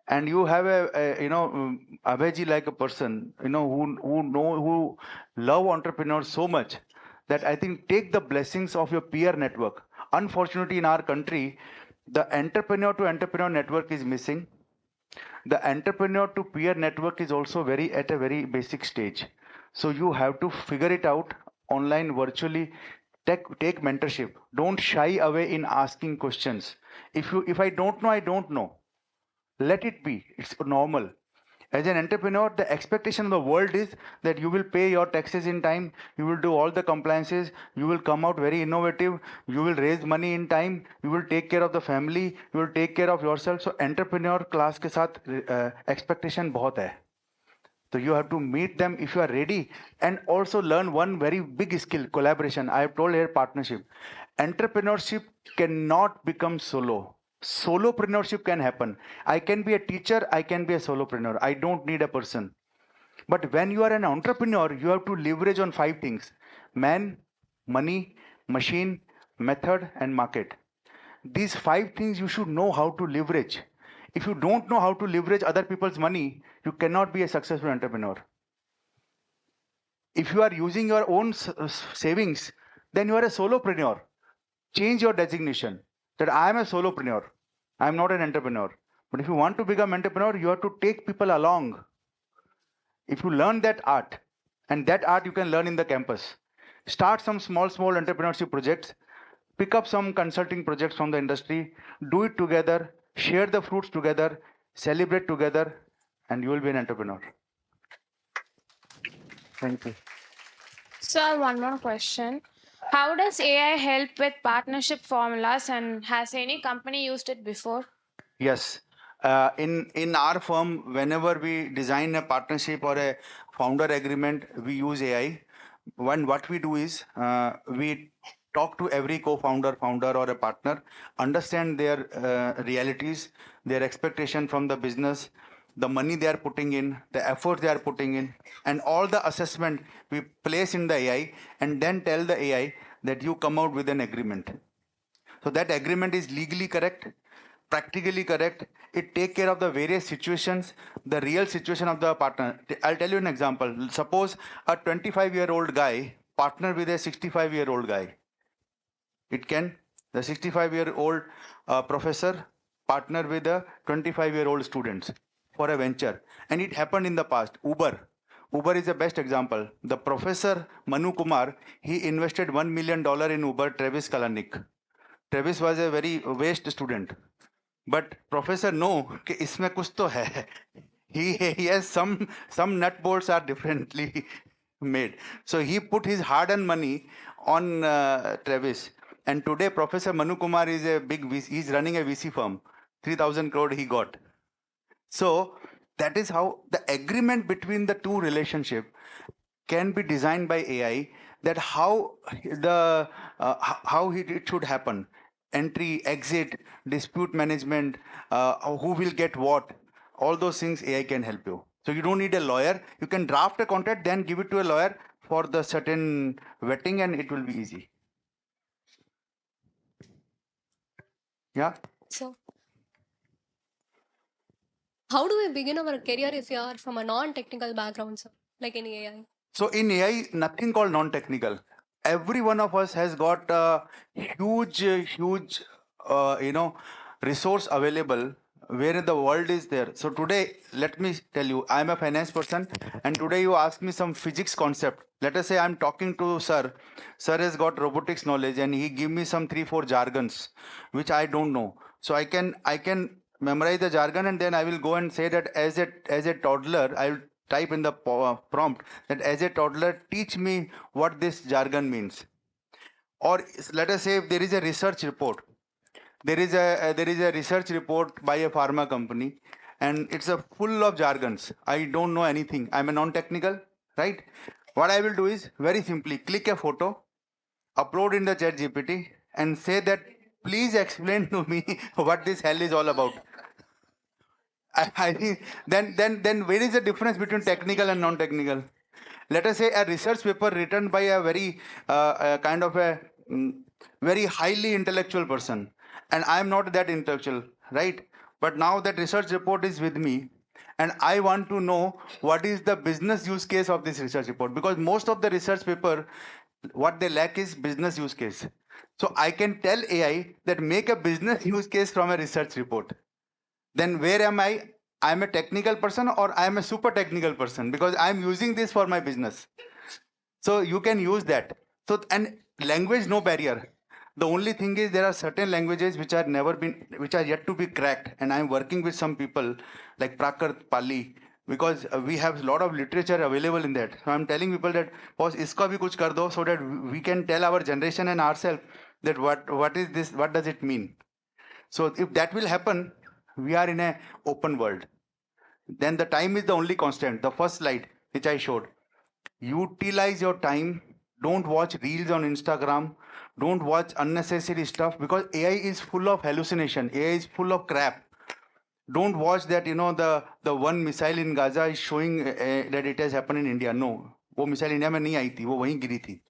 and you have Abhayji like a person, who love entrepreneurs so much that I think take the blessings of your peer network. Unfortunately, in our country, the entrepreneur to entrepreneur network is missing. The entrepreneur to peer network is also at a very basic stage. So you have to figure it out online, virtually. Take mentorship. Don't shy away in asking questions. If I don't know, I don't know. Let it be. It's normal. As an entrepreneur, the expectation of the world is that you will pay your taxes in time, you will do all the compliances, you will come out very innovative, you will raise money in time, you will take care of the family, you will take care of yourself. So entrepreneur class के साथ expectation बहुत है. So you have to meet them if you are ready, and also learn one very big skill: collaboration. I have told here partnership. Entrepreneurship cannot become solo. Solopreneurship can happen. I can be a teacher, I can be a solopreneur. I don't need a person. But when you are an entrepreneur, you have to leverage on 5 things: man, money, machine, method, and market. These 5 things you should know how to leverage. If you don't know how to leverage other people's money, you cannot be a successful entrepreneur. If you are using your own savings, then you are a solopreneur. Change your designation that I am a solopreneur. I am not an entrepreneur. But if you want to become an entrepreneur, you have to take people along. If you learn that art, and that art you can learn in the campus, start some small entrepreneurship projects, pick up some consulting projects from the industry, do it together, share the fruits together, celebrate together, and you will be an entrepreneur. Thank you. Sir, one more question. How does AI help with partnership formulas, and has any company used it before? Yes. In our firm, whenever we design a partnership or a founder agreement, we use AI. What we do is we talk to every co-founder, founder, or a partner, understand their realities, their expectation from the business, the money they are putting in, the effort they are putting in, and all the assessment we place in the AI, and then tell the AI that you come out with an agreement. So that agreement is legally correct, practically correct. It take care of the various situations, the real situation of the partner. I'll tell you an example. Suppose a 25-year-old guy partner with a 65-year-old guy. It can, the 65-year-old professor partner with a 25-year-old student. for a venture. And it happened in the past. Uber is the best example. The professor Manu Kumar, he invested $1 million in Uber, Travis Kalanick. Travis was a very waste student. But professor know कि इसमें कुछ तो है. He has some nut bolts are differently made. So he put his hard-earned money on Travis. And today Professor Manu Kumar is a big VC, he's running a VC firm. 3,000 crore he got. So that is how the agreement between the two relationship can be designed by AI, that how it should happen. Entry, exit, dispute management, who will get what, all those things AI can help you. So you don't need a lawyer. You can draft a contract, then give it to a lawyer for the certain vetting, and it will be easy. Yeah. So, how do we begin our career if you are from a non-technical background, sir, like in AI? So in AI, nothing called non-technical. Every one of us has got a huge, resource available where the world is there. So today, let me tell you, I'm a finance person, and today you ask me some physics concept. Let us say I'm talking to sir. Sir has got robotics knowledge, and he give me some 3-4 jargons, which I don't know. So I can memorize the jargon, and then I will go and say that as a toddler, I will type in the prompt that as a toddler, teach me what this jargon means. Or let us say if there is a research report. There is a research report by a pharma company, and it's a full of jargons. I don't know anything. I'm a non-technical, right? What I will do is very simply click a photo, upload in the chat GPT, and say that please explain to me what this hell is all about. I think then where is the difference between technical and non-technical? Let us say a research paper written by a very very highly intellectual person, and I am not that intellectual, right? But now that research report is with me, and I want to know what is the business use case of this research report, because most of the research paper, what they lack is business use case. So I can tell AI that make a business use case from a research report. Then where am I? I'm a technical person or I'm a super technical person, because I'm using this for my business. So you can use that. So, and language, no barrier. The only thing is there are certain languages which are yet to be cracked. And I'm working with some people like Prakrit, Pali, because we have a lot of literature available in that. So I'm telling people that, boss, iska bhi kuch kar do, so that we can tell our generation and ourselves that what is this, what does it mean? So if that will happen, we are in an open world. Then the time is the only constant. The first slide which I showed. Utilize your time. Don't watch reels on Instagram. Don't watch unnecessary stuff, because AI is full of hallucination. AI is full of crap. Don't watch that, the one missile in Gaza is showing that it has happened in India. No, वो missile India में नहीं आई थी, वो वहीं गिरी थी.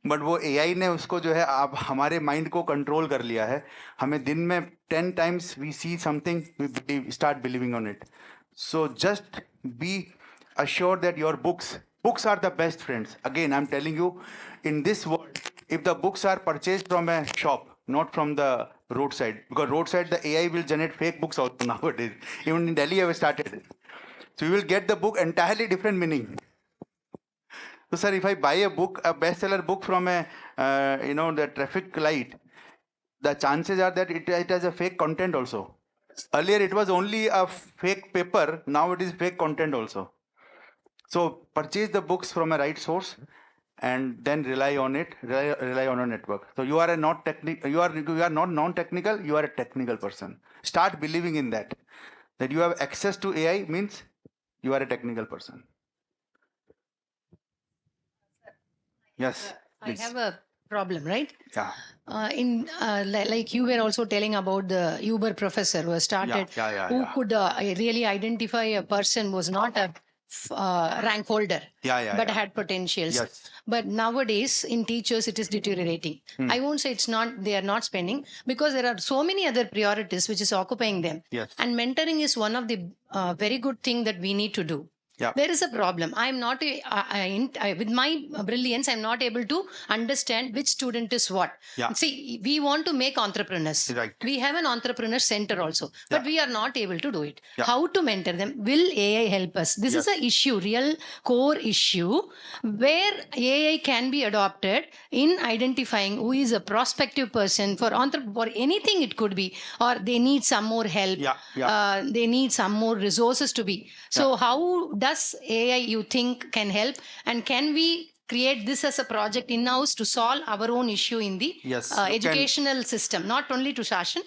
But वो AI ने उसको जो है आप हमारे माइंड को कंट्रोल कर लिया है. हमें दिन में 10 times we see something, we start believing on it. So just be assured that your books are the best friends. Again, I'm telling you, in this world, if the books are purchased from a shop, not from the roadside, because roadside the AI will generate fake books also nowadays. Even in Delhi, I have started. So you will get the book entirely different meaning. So sir, if I buy a book, a bestseller book from the traffic light, the chances are that it has a fake content also. Earlier it was only a fake paper, now it is fake content also. So purchase the books from a right source and then rely on it, rely on a network. So you are not non-technical, you are a technical person. Start believing in that you have access to AI means you are a technical person. Yes. I have a problem, right? Yeah. Like you were also telling about the Uber professor who started, who could really identify a person who was not a rank holder, but had potentials. Yes. But nowadays in teachers it is deteriorating. I won't say they are not spending, because there are so many other priorities which is occupying them. Yes. And mentoring is one of the very good thing that we need to do. Yeah. There is a problem. I'm not, with my brilliance, I'm not able to understand which student is what. Yeah. See, we want to make entrepreneurs. Right. We have an entrepreneur center also, but we are not able to do it. Yeah. How to mentor them? Will AI help us? This is an issue, real core issue, where AI can be adopted in identifying who is a prospective person for anything it could be, or they need some more help. They need some more resources to be. So how does AI, you think, can help, and can we create this as a project in-house to solve our own issue in the educational system, not only to Shashan?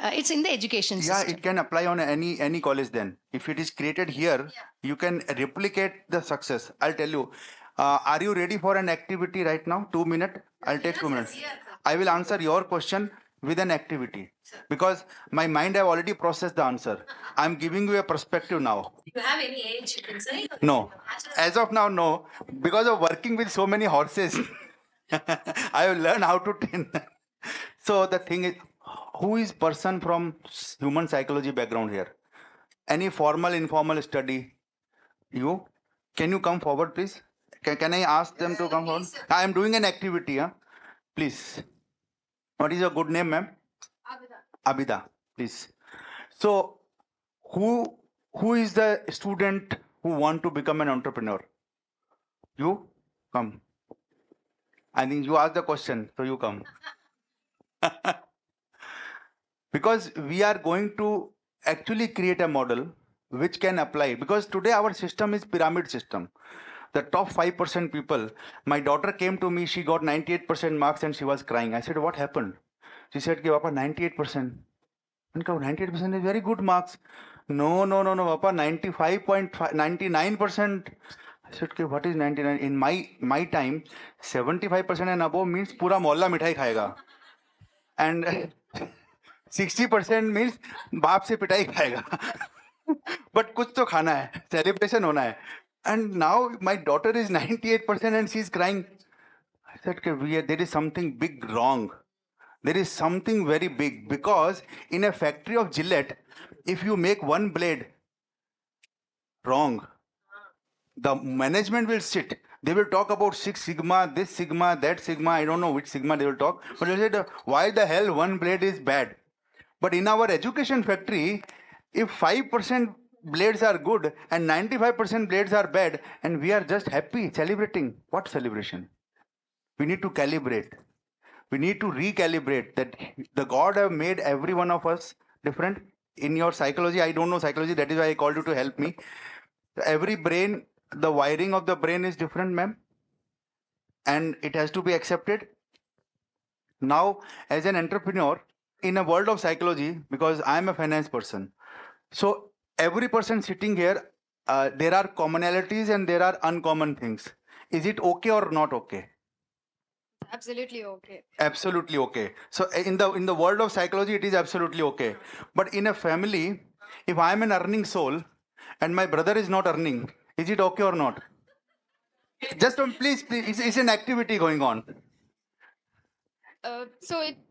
It's in the education system. Yeah, it can apply on any college then. If it is created here, you can replicate the success. I'll tell you. Are you ready for an activity right now? 2 minutes? I'll take 2 minutes. I will answer your question with an activity. Because my mind have already processed the answer. I'm giving you a perspective now. Do you have any age you can say? No. As of now, no. Because of working with so many horses, I have learned how to train them. So the thing is, who is person from human psychology background here? Any formal, informal study? You? Can you come forward, please? Can I ask them to come forward? I am doing an activity, huh? Please. What is your good name, ma'am? Abida, please. So, who is the student who want to become an entrepreneur? You? Come. I think you asked the question, so you come. Because we are going to actually create a model which can apply. Because today our system is pyramid system. The top 5% people, my daughter came to me, she got 98% marks and she was crying. I said, what happened? She said, Papa, 98%. And 98% is very good marks. No, Papa, 95.5, 99%. I said, okay, what is 99? In my time, 75% and above means pura mohalla mithai khayega. And 60% means बाप से पिटाई खाएगा. But कुछ तो खाना है, celebration होना है. And now my daughter is 98% and she's crying. I said, okay, there is something big wrong. There is something very big, because in a factory of Gillette, if you make one blade wrong, the management will sit. They will talk about Six Sigma, this Sigma, that Sigma. I don't know which Sigma they will talk. But they said, why the hell one blade is bad? But in our education factory, if 5% blades are good and 95% blades are bad, and we are just happy celebrating. What celebration? We need to calibrate. We need to recalibrate that the God have made every one of us different. In your psychology, I don't know psychology, that is why I called you to help me. Every brain, the wiring of the brain is different, ma'am. And it has to be accepted. Now, as an entrepreneur, in a world of psychology, because I am a finance person, so every person sitting here, there are commonalities and there are uncommon things. Is it okay or not okay? Absolutely okay. Absolutely okay. So in the world of psychology, it is absolutely okay. But in a family, if I am an earning soul and my brother is not earning, is it okay or not? Just please, it's an activity going on.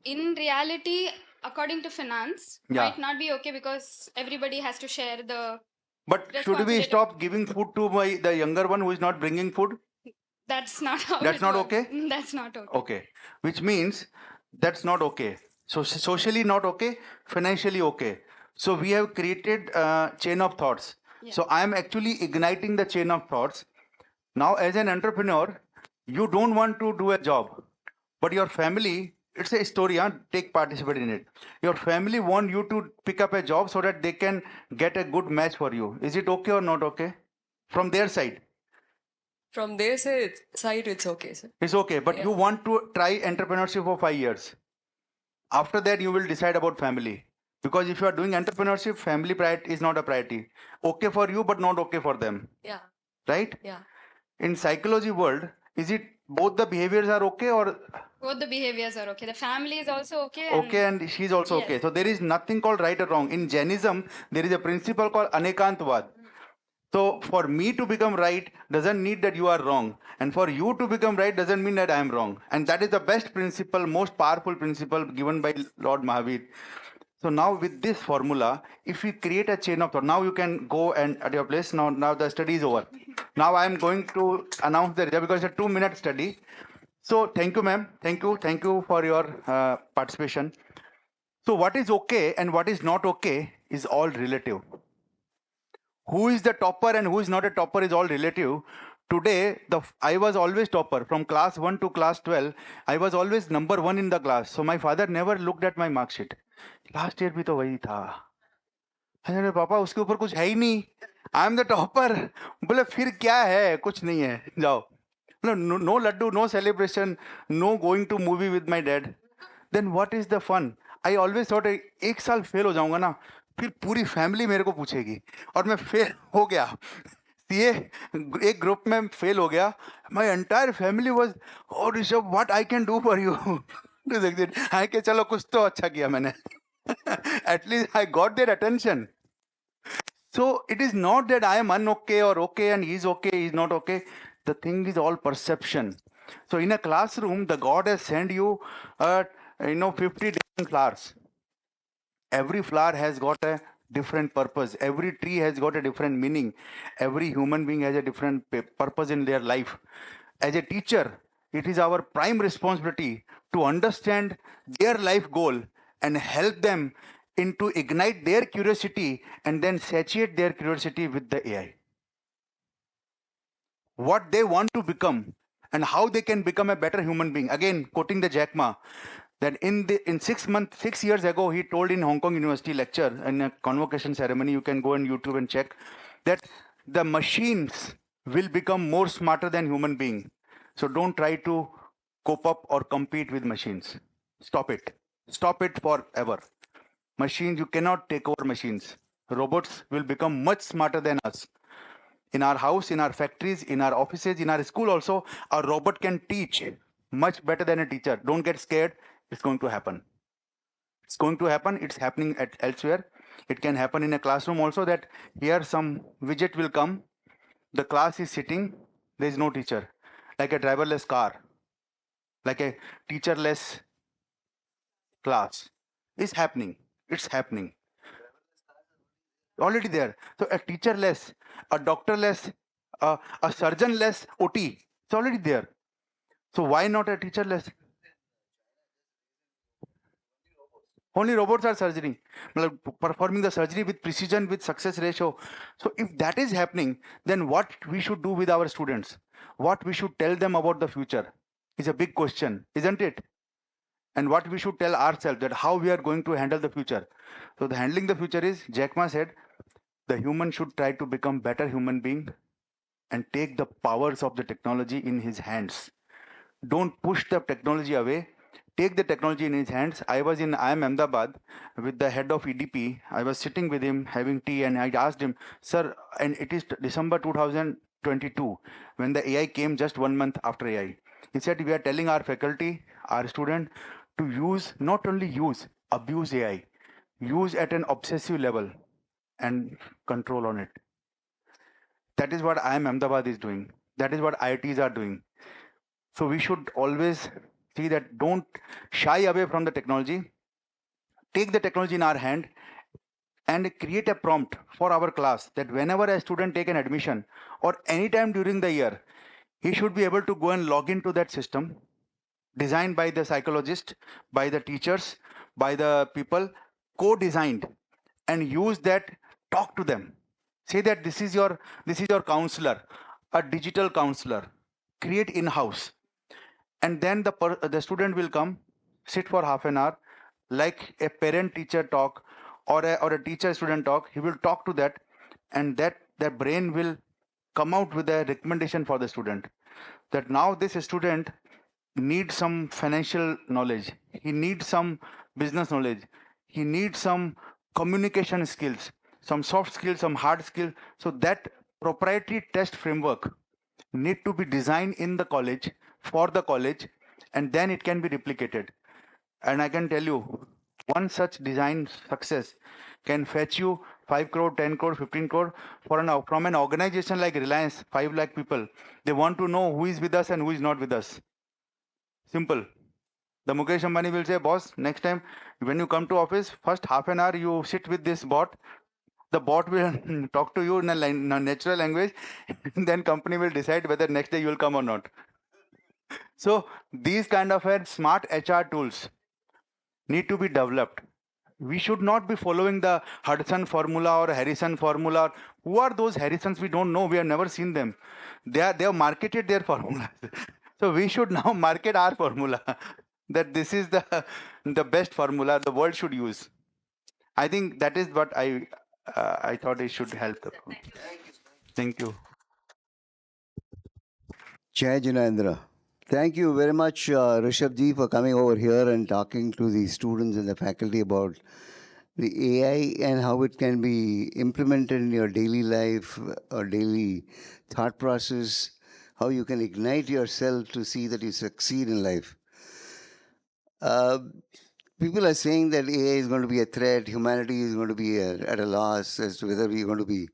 In reality, according to finance, might not be okay because everybody has to share the. But should we stop giving food to the younger one who is not bringing food? That's not how. That's not okay? That's not okay. Okay. Which means that's not okay. So socially not okay, financially okay. So we have created a chain of thoughts. Yeah. So I am actually igniting the chain of thoughts. Now as an entrepreneur, you don't want to do a job, but your family, it's a story, participate in it. Your family want you to pick up a job so that they can get a good match for you. Is it okay or not okay? From their side? From their side, it's okay, sir. It's okay, but you want to try entrepreneurship for 5 years. After that, you will decide about family. Because if you are doing entrepreneurship, family priority is not a priority. Okay for you, but not okay for them. Yeah. Right? Yeah. In psychology world, is it both the behaviors are okay or? Both the behaviors are okay. The family is also okay. Okay, and she's also okay. So there is nothing called right or wrong. In Jainism, there is a principle called Anekantvad. So for me to become right doesn't need that you are wrong. And for you to become right doesn't mean that I am wrong. And that is the best principle, most powerful principle given by Lord Mahavir. So now with this formula, if we create a chain of thought, now you can go and at your place. Now the study is over. Now I am going to announce the result because it's a 2-minute study. So thank you, ma'am. Thank you for your participation. So what is okay and what is not okay is all relative. Who is the topper and who is not a topper is all relative. Today, I was always topper. From class 1 to class 12, I was always number 1 in the class. So my father never looked at my mark sheet. Last year भी तो वही था. अरे पापा उसके ऊपर कुछ है ही नहीं. I am the topper. बोले फिर क्या है? कुछ नहीं है. जाओ. No laddu, no celebration, no going to movie with my dad. Then what is the fun? I always thought एक साल फेल हो जाऊंगा ना, फिर पूरी फैमिली मेरे को पूछेगी. और मैं फेल हो गया. ये एक ग्रुप में फेल हो गया. My entire family was, oh Rishabh, what I can do for you? I के चलो कुछ तो अच्छा किया मैंने. At least I got their attention. So it is not that I am unokay or okay and he's okay, he's not okay. The thing is all perception. So in a classroom, the God has sent you, 50 different flowers. Every flower has got a different purpose. Every tree has got a different meaning. Every human being has a different purpose in their life. As a teacher, it is our prime responsibility to understand their life goal and help them to ignite their curiosity and then satiate their curiosity with the AI. What they want to become and how they can become a better human being. Again, quoting the Jack Ma, that in 6 years ago, he told in Hong Kong University lecture in a convocation ceremony, you can go on YouTube and check, that the machines will become more smarter than human being. So don't try to cope up or compete with machines. Stop it. Stop it forever. Machines, you cannot take over machines. Robots will become much smarter than us. In our house, in our factories, in our offices, in our school also, a robot can teach much better than a teacher. Don't get scared. It's going to happen. It's going to happen. It's happening elsewhere. It can happen in a classroom also, that here some widget will come. The class is sitting. There is no teacher. Like a driverless car. Like a teacherless class. It's happening. It's happening. Already there. So a teacherless, a doctorless, a surgeonless OT. It's already there. So why not a teacherless? Only robots are surgery, performing the surgery with precision, with success ratio. So if that is happening, then what we should do with our students? What we should tell them about the future is a big question, isn't it? And what we should tell ourselves, that how we are going to handle the future. So the handling the future is, Jack Ma said, the human should try to become better human being and take the powers of the technology in his hands. Don't push the technology away. Take the technology in his hands. I was in IIM Ahmedabad with the head of EDP. I was sitting with him having tea and I asked him, sir, and it is December 2022 when the AI came, just 1 month after AI. He said, we are telling our faculty, our student, to use, not only use, abuse AI. Use at an obsessive level and control on it. That is what IIM Ahmedabad is doing. That is what IITs are doing. So we should always see that don't shy away from the technology. Take the technology in our hand and create a prompt for our class that whenever a student take an admission or anytime during the year, he should be able to go and log into that system designed by the psychologist, by the teachers, by the people, co-designed, and use that, talk to them. Say that this is your counselor, a digital counselor. Create in-house. And then the student will come, sit for half an hour, like a parent-teacher talk or a teacher-student talk. He will talk to that, and that their brain will come out with a recommendation for the student. That now this student needs some financial knowledge. He needs some business knowledge. He needs some communication skills, some soft skills, some hard skills. So that proprietary test framework need to be designed in the college, for the college, and then it can be replicated. And I can tell you, one such design success can fetch you 5 crore, 10 crore, 15 crore from an organization like Reliance, 5 lakh people. They want to know who is with us and who is not with us. Simple. The Mukesh Ambani will say, boss, next time when you come to office, first half an hour you sit with this bot. The bot will talk to you in a natural language. Then company will decide whether next day you will come or not. So these kind of smart HR tools need to be developed. We should not be following the Hudson formula or Harrison formula. Who are those Harrisons? We don't know. We have never seen them. They have marketed their formulas. So we should now market our formula. That this is the best formula the world should use. I think that is what I thought it should help. Thank you. Jai Jinendra. Thank you very much, Rishabh ji, for coming over here and talking to the students and the faculty about the AI and how it can be implemented in your daily life or daily thought process, how you can ignite yourself to see that you succeed in life. People are saying that AI is going to be a threat, humanity is going to be at a loss as to whether we're going to be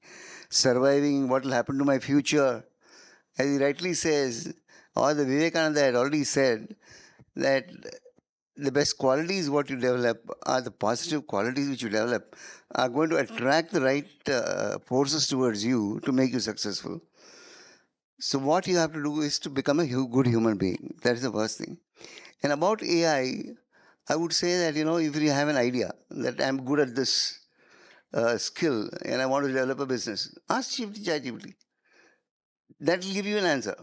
surviving, what will happen to my future. As he rightly says, or the Vivekananda had already said that the best qualities what you develop are the positive qualities which you develop are going to attract the right forces towards you to make you successful. So what you have to do is to become a good human being. That is the first thing. And about AI, I would say that, if you have an idea that I'm good at this skill and I want to develop a business, ask ChatGPT. That will give you an answer.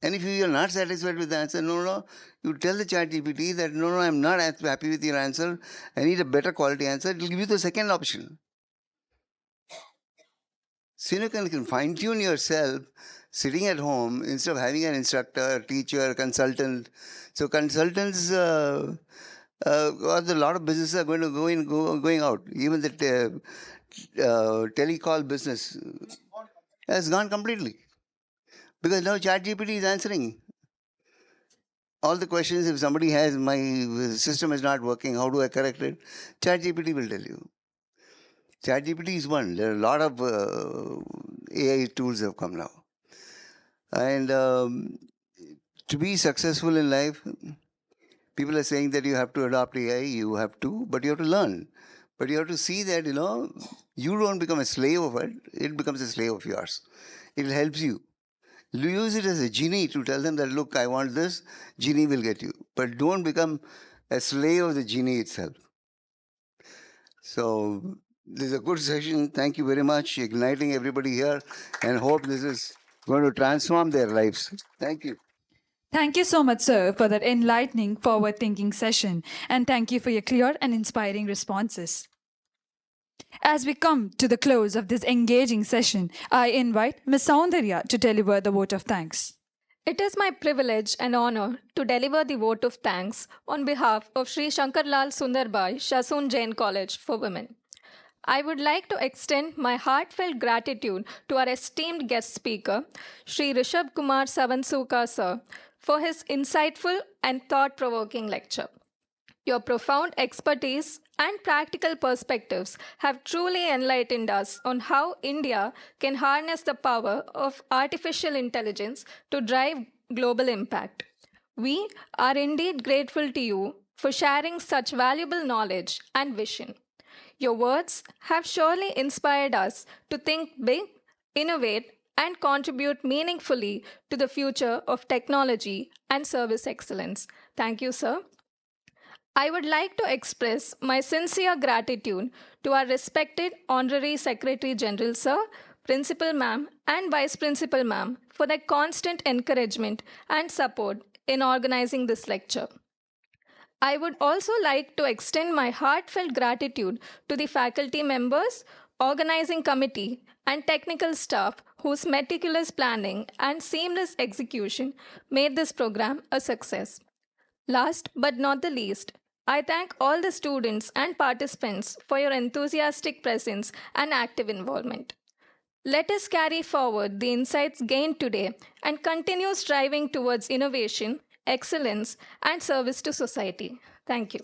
And if you are not satisfied with the answer, no, you tell the ChatGPT that no, I'm not happy with your answer. I need a better quality answer. It will give you the second option. So you can fine-tune yourself sitting at home instead of having an instructor, teacher, consultant. So consultants, a lot of businesses are going to going out. Even the telecall business has gone completely. Because now ChatGPT is answering all the questions. If somebody has, my system is not working, how do I correct it? ChatGPT will tell you. ChatGPT is one. There are a lot of AI tools have come now. And to be successful in life, people are saying that you have to adopt AI, you have to, but you have to learn. But you have to see that, you don't become a slave of it, it becomes a slave of yours. It helps you. Use it as a genie to tell them that, look, I want this, genie will get you. But don't become a slave of the genie itself. So this is a good session. Thank you very much, igniting everybody here, and hope this is going to transform their lives. Thank you. Thank you so much, sir, for that enlightening, forward-thinking session. And thank you for your clear and inspiring responses. As we come to the close of this engaging session, I invite Ms. Soundarya to deliver the vote of thanks. It is my privilege and honor to deliver the vote of thanks on behalf of Sri Shankarlal Sundarbai Shasun Jain College for Women. I would like to extend my heartfelt gratitude to our esteemed guest speaker, Sri Rishabh Kumar Savansuka sir, for his insightful and thought-provoking lecture. Your profound expertise and practical perspectives have truly enlightened us on how India can harness the power of artificial intelligence to drive global impact. We are indeed grateful to you for sharing such valuable knowledge and vision. Your words have surely inspired us to think big, innovate, and contribute meaningfully to the future of technology and service excellence. Thank you, sir. I would like to express my sincere gratitude to our respected Honorary Secretary General, sir, Principal ma'am, and Vice Principal ma'am for their constant encouragement and support in organizing this lecture. I would also like to extend my heartfelt gratitude to the faculty members, organizing committee, and technical staff whose meticulous planning and seamless execution made this program a success. Last but not the least, I thank all the students and participants for your enthusiastic presence and active involvement. Let us carry forward the insights gained today and continue striving towards innovation, excellence, and service to society. Thank you.